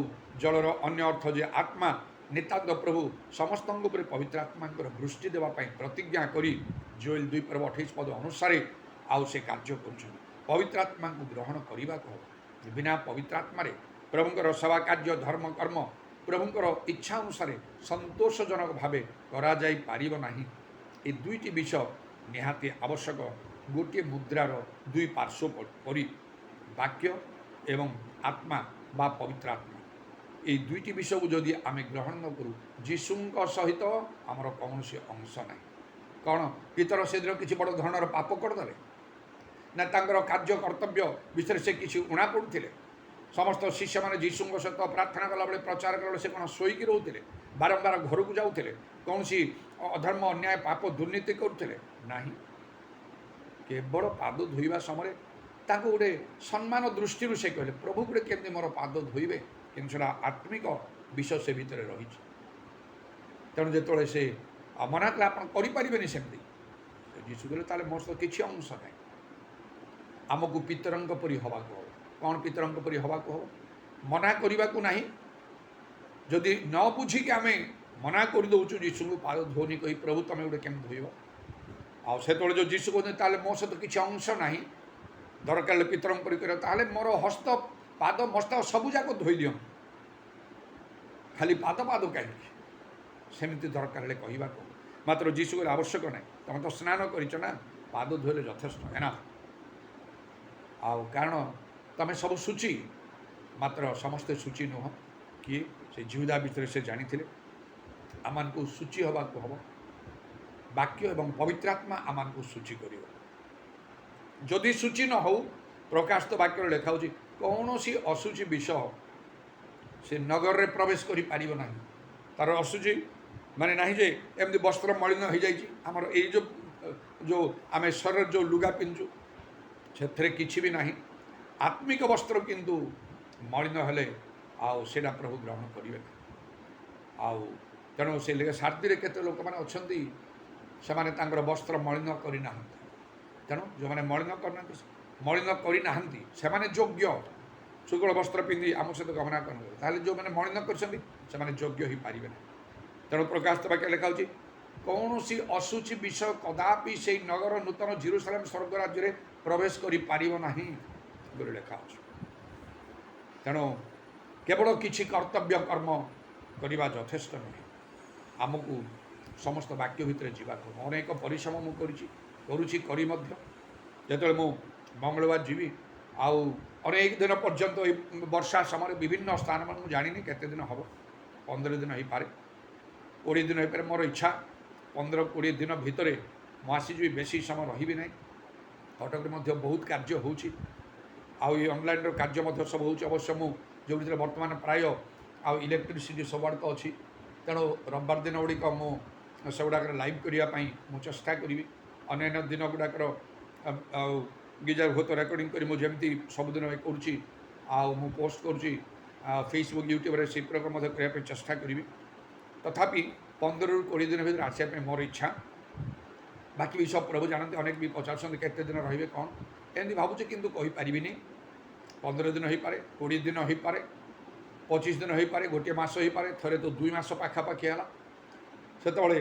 C: ଜଳର ଅନ୍ୟ ଅର୍ଥ ଯେ ଆତ୍ମା, ନିତାନ୍ତ ପ୍ରଭୁ ସମସ୍ତଙ୍କ ଉପରେ ପବିତ୍ର ଆତ୍ମାଙ୍କର ବୃଷ୍ଟି ଦେବା ପାଇଁ ପ୍ରତିଜ୍ଞା କରି ଜୋଏଲ 2 ପର୍ବ 28 ପଦ ଅନୁସାରେ ଆଉ ସେ କାର୍ଯ୍ୟ କରୁଛନ୍ତି। ପବିତ୍ର ଆତ୍ମାଙ୍କୁ ଗ୍ରହଣ କରିବାକୁ ହେବ। ବିନା ପବିତ୍ର ଆତ୍ମାରେ ପ୍ରଭୁଙ୍କର ସେବା କାର୍ଯ୍ୟ, ଧର୍ମ କର୍ମ ପ୍ରଭୁଙ୍କର ଇଚ୍ଛା ଅନୁସାରେ ସନ୍ତୋଷଜନକ ଭାବେ କରାଯାଇପାରିବ ନାହିଁ। ଏ ଦୁଇଟି ବିଷୟ ନିହାତି ଆବଶ୍ୟକ। ଗୋଟିଏ ମୁଦ୍ରାର ଦୁଇ ପାର୍ଶ୍ୱ ପରି, ବାକ୍ୟ ଏବଂ ଆତ୍ମା ବା ପବିତ୍ର ଆତ୍ମା। এই দুইটি বিষয়କୁ ଯଦି ଆମେ ଗ୍ରହଣ ନ କରୁ ଯୀଶୁଙ୍କ ସହିତ ଆମର କୌଣସି ଅଂଶ ନାହିଁ। କ'ଣ ପିତର ସେଦିନ କିଛି ବଡ଼ ଧରଣର ପାପ କରିଦେଲେ ନା ତାଙ୍କର କାର୍ଯ୍ୟ କର୍ତ୍ତବ୍ୟ ବିଷୟରେ ସେ କିଛି ଉଣା ପଡ଼ୁଥିଲେ? ସମସ୍ତ ଶିଷ୍ୟମାନେ ଯୀଶୁଙ୍କ ସହିତ ପ୍ରାର୍ଥନା କଲାବେଳେ ପ୍ରଚାର କଲାବେଳେ ସେ କ'ଣ ଶୋଇକି ରହୁଥିଲେ? ବାରମ୍ବାର ଘରକୁ ଯାଉଥିଲେ? କୌଣସି ଅଧର୍ମ ଅନ୍ୟାୟ ପାପ ଦୁର୍ନୀତି କରୁଥିଲେ ନାହିଁ। କେବଳ ପାଦ ଧୋଇବା ସମୟରେ ତାଙ୍କୁ ଗୋଟେ ସମ୍ମାନ ଦୃଷ୍ଟିରୁ ସେ କହିଲେ ପ୍ରଭୁ ଗୋଟେ କେମିତି ମୋର ପାଦ ଧୋଇବେ, କିନ୍ତୁ ସେଟା ଆତ୍ମିକ ବିଷୟ ସେ ଭିତରେ ରହିଛି। ତେଣୁ ଯେତେବେଳେ ସେ ମନା କଲେ ଆପଣ କରିପାରିବେନି ସେମିତି, ଯୀଶୁ କହିଲେ ତାହେଲେ ମୋ ସହିତ କିଛି ଅଂଶ ନାହିଁ। ଆମକୁ ପିତରଙ୍କ ପରି ହେବାକୁ ହେବ। କ'ଣ ପିତରଙ୍କ ପରି ହେବାକୁ ହେବ? ମନା କରିବାକୁ ନାହିଁ। ଯଦି ନ ବୁଝିକି ଆମେ ମନା କରିଦେଉଛୁ ଯୀଶୁଙ୍କୁ ପାଦ ଧୋନି କହି ପ୍ରଭୁ ତୁମେ ଗୋଟେ କେମିତି ଧୋଇବ, ଆଉ ସେତେବେଳେ ଯେଉଁ ଯୀଶୁ କହୁଛନ୍ତି ତାହେଲେ ମୋ ସହିତ କିଛି ଅଂଶ ନାହିଁ, ଦରକାର ହେଲେ ପିତରଙ୍କ ପରି କରିବା, ତାହେଲେ ମୋର ହସ୍ତ ପାଦ ମସ୍ତକ ସବୁଯାକ ଧୋଇ ଦିଅନ୍ତୁ, ଖାଲି ପାଦ କାହିଁକି? ସେମିତି ଦରକାର ହେଲେ କହିବାକୁ। ମାତ୍ର ଯୀଶୁ କହିଲେ ଆବଶ୍ୟକ ନାହିଁ, ତୁମେ ତ ସ୍ନାନ କରିଛ ନା, ପାଦ ଧୋଇଲେ ଯଥେଷ୍ଟ ଏନା। ଆଉ କାରଣ ତୁମେ ସବୁ ସୂଚି, ମାତ୍ର ସମସ୍ତେ ସୂଚି ନୁହଁ। କିଏ? ସେ ଜିହୁଦା ଭିତରେ ସେ ଜାଣିଥିଲେ ଆମମାନଙ୍କୁ ସୂଚି ହେବାକୁ ହେବ। ବାକ୍ୟ ଏବଂ ପବିତ୍ରାତ୍ମା ଆମମାନଙ୍କୁ ସୂଚି କରିବ। ଯଦି ସୂଚି ନ ହେଉ, ପ୍ରକାଶିତ ବାକ୍ୟରେ ଲେଖା ହେଉଛି କୌଣସି ଅଶୁଚି ବିଷୟ ସେ ନଗରରେ ପ୍ରବେଶ କରିପାରିବ ନାହିଁ। ତାର ଅଶୁଚି ମାନେ ନାହିଁ ଯେ ଏମିତି ବସ୍ତ୍ର ମଳିନ ହୋଇଯାଇଛି। ଆମର ଏଇ ଯେଉଁ ଆମେ ଶରୀରରେ ଯେଉଁ ଲୁଗା ପିନ୍ଧୁଛୁ ସେଥିରେ କିଛି ବି ନାହିଁ। ଆତ୍ମିକ ବସ୍ତ୍ର କିନ୍ତୁ ମଳିନ ହେଲେ ଆଉ ସେଇଟା ପ୍ରଭୁ ଗ୍ରହଣ କରିବେ ନାହିଁ। ଆଉ ତେଣୁ ସେ ସାର୍ଦିରେ କେତେ ଲୋକମାନେ ଅଛନ୍ତି ସେମାନେ ତାଙ୍କର ବସ୍ତ୍ର ମଳିନ କରିନାହାନ୍ତି। ତେଣୁ ଯେଉଁମାନେ ମଳିନ କରିନାହାନ୍ତି ସେମାନେ ଯୋଗ୍ୟ ଶୁକ୍ଳ ବସ୍ତ୍ର ପିନ୍ଧି ଆମ ସହିତ ଗମନାଗମନ କରିବେ। ତାହେଲେ ଯେଉଁମାନେ ମଳିନ କରିଛନ୍ତି ସେମାନେ ଯୋଗ୍ୟ ହୋଇପାରିବେ ନାହିଁ। ତେଣୁ ପ୍ରକାଶିତ ବାକ୍ୟ ଲେଖା ହେଉଛି କୌଣସି ଅଶୁଚି ବିଷୟ କଦାପି ସେହି ନଗର ନୂତନ ଜେରୁସାଲେମ ସ୍ୱର୍ଗ ରାଜ୍ୟରେ ପ୍ରବେଶ କରିପାରିବ ନାହିଁ ବୋଲି ଲେଖା ଅଛି। ତେଣୁ କେବଳ କିଛି କର୍ତ୍ତବ୍ୟ କର୍ମ କରିବା ଯଥେଷ୍ଟ ନୁହେଁ। ଆମକୁ ସମସ୍ତ ବାକ୍ୟ ଭିତରେ ଯିବାକୁ ଅନେକ ପରିଶ୍ରମ ମୁଁ କରୁଛି କରି ମଧ୍ୟ ଯେତେବେଳେ ମୁଁ ମଙ୍ଗଳବାର ଯିବି ଆଉ ଅନେକ ଦିନ ପର୍ଯ୍ୟନ୍ତ ଏଇ ବର୍ଷା ସମୟରେ ବିଭିନ୍ନ ସ୍ଥାନ ମୁଁ ଜାଣିନି କେତେ ଦିନ ହେବ, 15 ଦିନ ହୋଇପାରେ, 20 ଦିନ ହୋଇପାରେ। ମୋର ଇଚ୍ଛା 15-20 ଦିନ ଭିତରେ ମୁଁ ଆସିଯିବି, ବେଶୀ ସମୟ ରହିବି ନାହିଁ। କଟକରେ ମଧ୍ୟ ବହୁତ କାର୍ଯ୍ୟ ହେଉଛି, ଆଉ ଏଇ ଅନଲାଇନ୍ର କାର୍ଯ୍ୟ ମଧ୍ୟ ସବୁ ହେଉଛି। ଅବଶ୍ୟ ମୁଁ ଯେଉଁ ଭିତରେ ବର୍ତ୍ତମାନ ପ୍ରାୟ ଆଉ ଇଲେକ୍ଟ୍ରିସିଟି ସବୁଆଡ଼େ ତ ଅଛି, ତେଣୁ ରବିବାର ଦିନ ଗୁଡ଼ିକ ମୁଁ ସେଗୁଡ଼ାକରେ ଲାଇଭ୍ କରିବା ପାଇଁ ମୁଁ ଚେଷ୍ଟା କରିବି। ଅନ୍ୟାନ୍ୟ ଦିନ ଗୁଡ଼ାକର ଆଉ ଗିଜାର ଭୂତ ରେକର୍ଡ଼ିଂ କରି ମୁଁ ଯେମିତି ସବୁଦିନ କରୁଛି ଆଉ ମୁଁ ପୋଷ୍ଟ କରୁଛି ଫେସବୁକ୍ ୟୁଟ୍ୟୁବରେ ସେଇ ପ୍ରକାର ମଧ୍ୟ କରିବା ପାଇଁ ଚେଷ୍ଟା କରିବି। ତଥାପି 15-20 ଦିନ ଭିତରେ ଆସିବା ପାଇଁ ମୋର ଇଚ୍ଛା। ବାକି ବି ସବୁ ପ୍ରଭୁ ଜାଣନ୍ତି। ଅନେକ ବି ପଚାରୁଛନ୍ତି କେତେ ଦିନ ରହିବେ କ'ଣ, ଏମିତି ଭାବୁଛି କିନ୍ତୁ କହିପାରିବିନି। 15 ଦିନ ହୋଇପାରେ, 20 ଦିନ ହୋଇପାରେ, 25 ଦିନ ହୋଇପାରେ, ଗୋଟିଏ ମାସ ହୋଇପାରେ, ଥରେ ତ 2 ମାସ ପାଖାପାଖି ହେଲା। ସେତେବେଳେ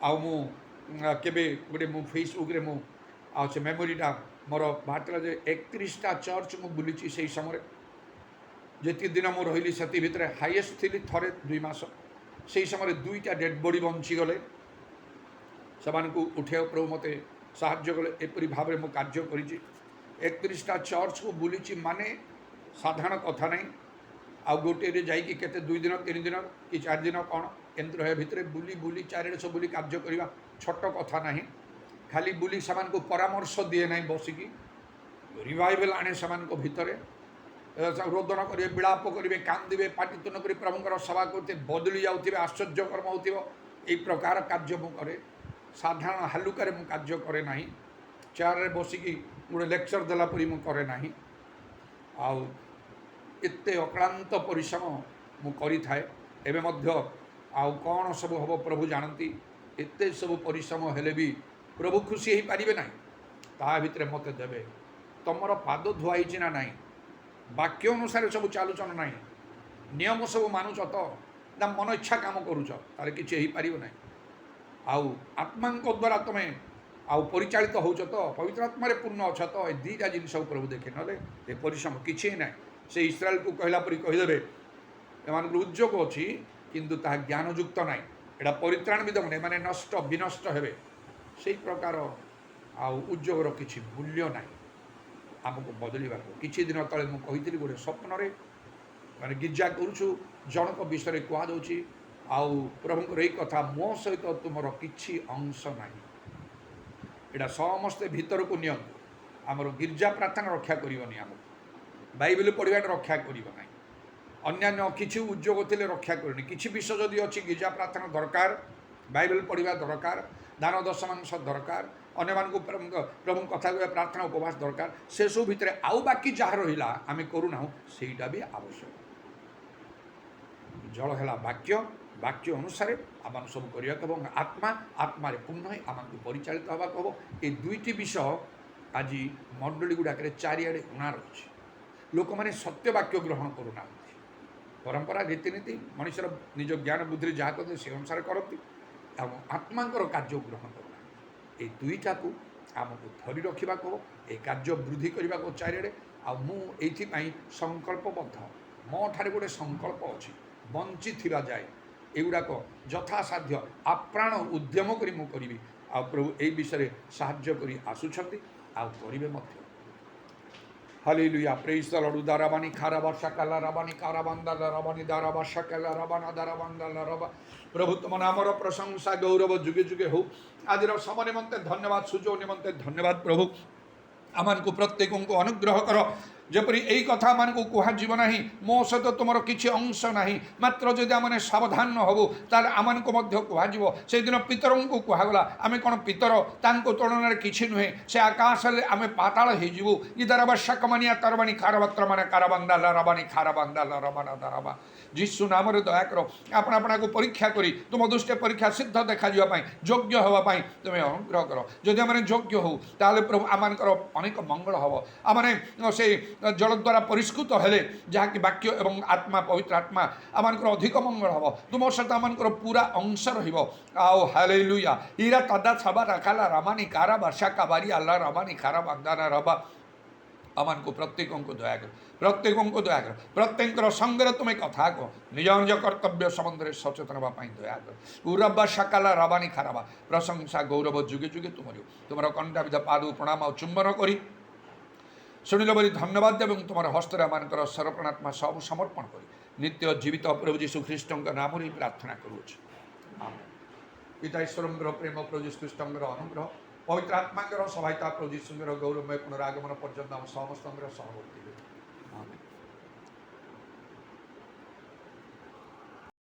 C: ଆଉ ମୁଁ କେବେ ଗୋଟେ ମୁଁ ଫେସବୁକ୍ରେ ମୁଁ ଆଉ ସେ ମେମୋରିଟା ମୋର ବାହାରିଥିଲା ଯେ 31ଟା ଚର୍ଚ୍ଚ ମୁଁ ବୁଲିଛି ସେଇ ସମୟରେ। ଯେତିକି ଦିନ ମୁଁ ରହିଲି ସେତିକି ଭିତରେ ହାଇଏଷ୍ଟ ଥିଲି ଥରେ 2 ମାସ। ସେହି ସମୟରେ 2ଟା ଡେଡ୍ ବଡ଼ି ବଞ୍ଚିଗଲେ, ସେମାନଙ୍କୁ ଉଠାଇବା ପ୍ରଭୁ ମୋତେ ସାହାଯ୍ୟ କଲେ। ଏପରି ଭାବରେ ମୁଁ କାର୍ଯ୍ୟ କରିଛି। 31ଟା ଚର୍ଚ୍ଚକୁ ବୁଲିଛି ମାନେ ସାଧାରଣ କଥା ନାହିଁ। ଆଉ ଗୋଟିଏରେ ଯାଇକି କେତେ 2 ଦିନ 3 ଦିନ କି 4 ଦିନ କ'ଣ ଏମିତି ରହିବା ଭିତରେ ବୁଲି ଚାରିଆଡ଼େ ସବୁ ବୁଲି କାର୍ଯ୍ୟ କରିବା ଛୋଟ କଥା ନାହିଁ। ଖାଲି ବୁଲି ସେମାନଙ୍କୁ ପରାମର୍ଶ ଦିଏ ନାହିଁ, ବସିକି ରିଭାଇଭଲ୍ ଆଣେ ସେମାନଙ୍କ ଭିତରେ। ରୋଦନ କରିବେ, ବିଳାପ କରିବେ, କାନ୍ଦିବେ, ପାଟିତୁଣ୍ଡ କରି ପ୍ରଭୁଙ୍କର ସେବା କରୁଥିବେ, ବଦଳି ଯାଉଥିବେ, ଆଶ୍ଚର୍ଯ୍ୟକର୍ମ ହେଉଥିବ। ଏହି ପ୍ରକାର କାର୍ଯ୍ୟ ମୁଁ କରେ। ସାଧାରଣ ହାଲୁକାରେ ମୁଁ କାର୍ଯ୍ୟ କରେ ନାହିଁ। ଚେୟାରରେ ବସିକି ଗୋଟେ ଲେକ୍ଚର ଦେଲା ପରି ମୁଁ କରେ ନାହିଁ। ଆଉ ଏତେ ଅକ୍ଳାନ୍ତ ପରିଶ୍ରମ ମୁଁ କରିଥାଏ। ଏବେ ମଧ୍ୟ ଆଉ କ'ଣ ସବୁ ହେବ ପ୍ରଭୁ ଜାଣନ୍ତି। ଏତେ ସବୁ ପରିଶ୍ରମ ହେଲେ ବି ପ୍ରଭୁ ଖୁସି ହୋଇପାରିବେ ନାହିଁ। ତା ଭିତରେ ମୋତେ ଦେବେ ତୁମର ପାଦ ଧୁଆ ହେଇଛି ନା ନାହିଁ, ବାକ୍ୟ ଅନୁସାରେ ସବୁ ଚାଲୁଛ ନା ନାହିଁ, ନିୟମ ସବୁ ମାନୁଛ ତ, ନା ମନ ଇଚ୍ଛା କାମ କରୁଛ, ତାହେଲେ କିଛି ହେଇପାରିବ ନାହିଁ। ଆଉ ଆତ୍ମାଙ୍କ ଦ୍ୱାରା ତୁମେ ଆଉ ପରିଚାଳିତ ହେଉଛ ତ, ପବିତ୍ର ଆତ୍ମାରେ ପୂର୍ଣ୍ଣ ଅଛ ତ, ଏ 2ଟା ଜିନିଷକୁ ପ୍ରଭୁ ଦେଖେ। ନହେଲେ ଏ ପରିଶ୍ରମ କିଛି ନାହିଁ। ସେ ଇସ୍ରାଏଲକୁ କହିଲା ପରି କହିଦେବେ ଏମାନଙ୍କର ଉଦ୍ଯୋଗ ଅଛି କିନ୍ତୁ ତାହା ଜ୍ଞାନଯୁକ୍ତ ନାହିଁ, ଏଇଟା ପରିତ୍ରାଣବିଧ ନାହିଁ, ଏମାନେ ବିନଷ୍ଟ ହେବେ। ସେଇ ପ୍ରକାର ଆଉ ଉଦ୍ଯୋଗର କିଛି ମୂଲ୍ୟ ନାହିଁ। ଆମକୁ ବଦଳିବାକୁ। କିଛି ଦିନ ତଳେ ମୁଁ କହିଥିଲି ଗୋଟେ ସ୍ୱପ୍ନରେ ମାନେ ଗିର୍ଜା କରୁଛୁ ଜଣକ ବିଷୟରେ କୁହାଯାଉଛି ଆଉ ପ୍ରଭୁଙ୍କର ଏଇ କଥା ମୋ ସହିତ ତୁମର କିଛି ଅଂଶ ନାହିଁ। ଏଇଟା ସମସ୍ତେ ଭିତରକୁ ନିଅନ୍ତୁ। ଆମର ଗିର୍ଜା ପ୍ରାର୍ଥନା ରକ୍ଷା କରିବନି, ଆମକୁ ବାଇବେଲ ପଢ଼ିବାଟା ରକ୍ଷା କରିବ ନାହିଁ, ଅନ୍ୟାନ୍ୟ କିଛି ଉଦ୍ୟୋଗ ଥିଲେ ରକ୍ଷା କରୁନି। କିଛି ବିଷୟ ଯଦି ଅଛି ଗିର୍ଜା ପ୍ରାର୍ଥନା ଦରକାର, ବାଇବେଲ ପଢ଼ିବା ଦରକାର, ଦାନ ଦଶମାଂଶ ଦରକାର, ଅନ୍ୟମାନଙ୍କୁ ପ୍ରଭୁଙ୍କ କଥା କହିବା ପ୍ରାର୍ଥନା ଉପବାସ ଦରକାର, ସେସବୁ ଭିତରେ ଆଉ ବାକି ଯାହା ରହିଲା ଆମେ କରୁନାହୁଁ, ସେଇଟା ବି ଆବଶ୍ୟକ। ଜଳ ହେଲା ବାକ୍ୟ, ବାକ୍ୟ ଅନୁସାରେ ଆମକୁ ସବୁ କରିବାକୁ ହେବ, ଆତ୍ମା ଆତ୍ମାରେ ପୂର୍ଣ୍ଣ ହୋଇ ଆମକୁ ପରିଚାଳିତ ହେବାକୁ ହେବ। ଏ ଦୁଇଟି ବିଷୟ ଆଜି ମଣ୍ଡଳୀ ଗୁଡ଼ାକରେ ଚାରିଆଡ଼େ ଉଣା ରହୁଛି। ଲୋକମାନେ ସତ୍ୟ ବାକ୍ୟ ଗ୍ରହଣ କରୁନାହାନ୍ତି, ପରମ୍ପରା ରୀତିନୀତି ମଣିଷର ନିଜ ଜ୍ଞାନ ବୁଦ୍ଧିରେ ଯାହା କରନ୍ତି ସେ ଅନୁସାରେ କରନ୍ତି, ଏବଂ ଆତ୍ମାଙ୍କର କାର୍ଯ୍ୟ ଗ୍ରହଣ କରୁନାହାନ୍ତି। এই ଦୁଇଟାକୁ ଆମକୁ ଧରି ରଖିବାକୁ ହେବ, ଏ କାର୍ଯ୍ୟ ବୃଦ୍ଧି କରିବାକୁ ଚାରିଆଡ଼େ। ଆଉ ମୁଁ ଏଇଥିପାଇଁ ସଂକଳ୍ପବଦ୍ଧ, ମୋ ଠାରେ ଗୋଟେ ସଂକଳ୍ପ ଅଛି, ବଞ୍ଚିଥିବା ଯାଏ ଏଗୁଡ଼ାକ ଯଥାସାଧ୍ୟ ଆପ୍ରାଣ ଉଦ୍ୟମ କରି ମୁଁ କରିବି। ଆଉ ପ୍ରଭୁ এই ବିଷୟରେ ସାହାଯ୍ୟ କରି ଆସୁଛନ୍ତି ଆଉ କରିବେ ମଧ୍ୟ। Hallelujah. Praise the Lord. Udarabani karabasha kala rabani karabanda rabani darabasha kala rabana darabanda raba. প্রভু তুম নামর প্রশংসা গৌরব যুগে যুগে হোক। আজর সময় নিমন্তে ধন্যবাদ, সুযোগ নিমন্তে ধন্যবাদ প্রভু। ଆମକୁ ପ୍ରତ୍ୟେକଙ୍କୁ ଅନୁଗ୍ରହ କର, ଯେପରି ଏଇ କଥା ଆମକୁ କୁହାଯିବ ନାହିଁ ମୋ ସହିତ ତୁମର କିଛି ଅଂଶ ନାହିଁ। ମାତ୍ର ଯଦି ଆମେ ସାବଧାନ ନ ହେବୁ ତାହେଲେ ଆମକୁ ମଧ୍ୟ କୁହାଯିବ। ସେଦିନ ପିତରଙ୍କୁ କୁହାଗଲା ଆମେ କ'ଣ ପିତର? ତାଙ୍କ ତୁଳନାରେ କିଛି ନୁହେଁ। ସେ ଆକାଶରେ ଆମେ ପାତାଳ ହେଇଯିବୁ। ଇଦାରବା ଶାକମାନିଆ ତରବାଣୀ ଖାରବାତ୍ରମାନେ କାରବାନ୍ଦା ଲରବାଣୀ ଖାରବାନ୍ଦା ଲରବାନା ଦରବା। ଯୀଶୁ ନାମରେ ଦୟାକର, ଆପଣ ଆପଣଙ୍କୁ ପରୀକ୍ଷା କରି ତୁମ ଦୃଷ୍ଟି ପରୀକ୍ଷା ସିଦ୍ଧ ଦେଖାଯିବା ପାଇଁ, ଯୋଗ୍ୟ ହେବା ପାଇଁ ତୁମେ ଅନୁଗ୍ରହ କର। ଯଦି ଆମେ ଯୋଗ୍ୟ ହେଉ ତାହେଲେ ପ୍ରଭୁ ଆମମାନଙ୍କର ଅନେକ ମଙ୍ଗଳ ହେବ। ଆମେ ସେ ଜଳ ଦ୍ୱାରା ପରିଷ୍କୃତ ହେଲେ ଯାହାକି ବାକ୍ୟ ଏବଂ ଆତ୍ମା, ପବିତ୍ର ଆତ୍ମା ଆମମାନଙ୍କର ଅଧିକ ମଙ୍ଗଳ ହେବ। ତୁମ ସହିତ ଆମମାନଙ୍କର ପୁରା ଅଂଶ ରହିବ। ଆଉ ହାଲେଲୁୟା। ଇରା ତଦା ସବା ରାଖାଲା ରାମାନି କାରା ବର୍ଷା କାବାରି ଆଲ୍ଲା ରାମାନି ଖାରା ବାନ୍ଦାନା ରବା। ଆମମାନଙ୍କୁ ପ୍ରତ୍ୟେକଙ୍କୁ ଦୟା କର, ପ୍ରତ୍ୟେକଙ୍କୁ ଦୟା କର। ପ୍ରତ୍ୟେକଙ୍କର ସଙ୍ଗରେ ତୁମେ କଥା କହ, ନିଜ ନିଜ କର୍ତ୍ତବ୍ୟ ସମ୍ବନ୍ଧରେ ସଚେତନ ହେବା ପାଇଁ ଦୟା କର। ଉରବା ସକାଲା ରାବାନି ଖାରାବା। ପ୍ରଶଂସା ଗୌରବ ଯୁଗେ ଯୁଗେ ତୁମର। ତୁମର କଣ୍ଠାବିଧ ପାଦ ପ୍ରଣାମ ଆଉ ଚୁମ୍ବନ କରି ଶୁଣିଲ ବୋଲି ଧନ୍ୟବାଦ ଏବଂ ତୁମର ହସ୍ତରେ ଆମମାନଙ୍କର ସରପଣାତ୍ମା ସବୁ ସମର୍ପଣ କରି ନିତ୍ୟ ଜୀବିତ ପ୍ରଭୁ ଯୀଶୁ ଖ୍ରୀଷ୍ଟଙ୍କ ନାମରେ ପ୍ରାର୍ଥନା କରୁଅଛୁ। ପିତା ଈଶ୍ୱରଙ୍କର ପ୍ରେମ, ପ୍ରଭୁ ଯୀଶୁ ଖ୍ରୀଷ୍ଟଙ୍କର ଅନୁଗ୍ରହ, ପବିତ୍ର ଆତ୍ମାଙ୍କର ସହାୟତା, ପ୍ରଭୁ ଯୀଶୁଙ୍କର ଗୌରବମୟ ପୁନରାଗମନ ପର୍ଯ୍ୟନ୍ତ ଆମ ସମସ୍ତଙ୍କର ସହବର୍ତ୍ତୀ।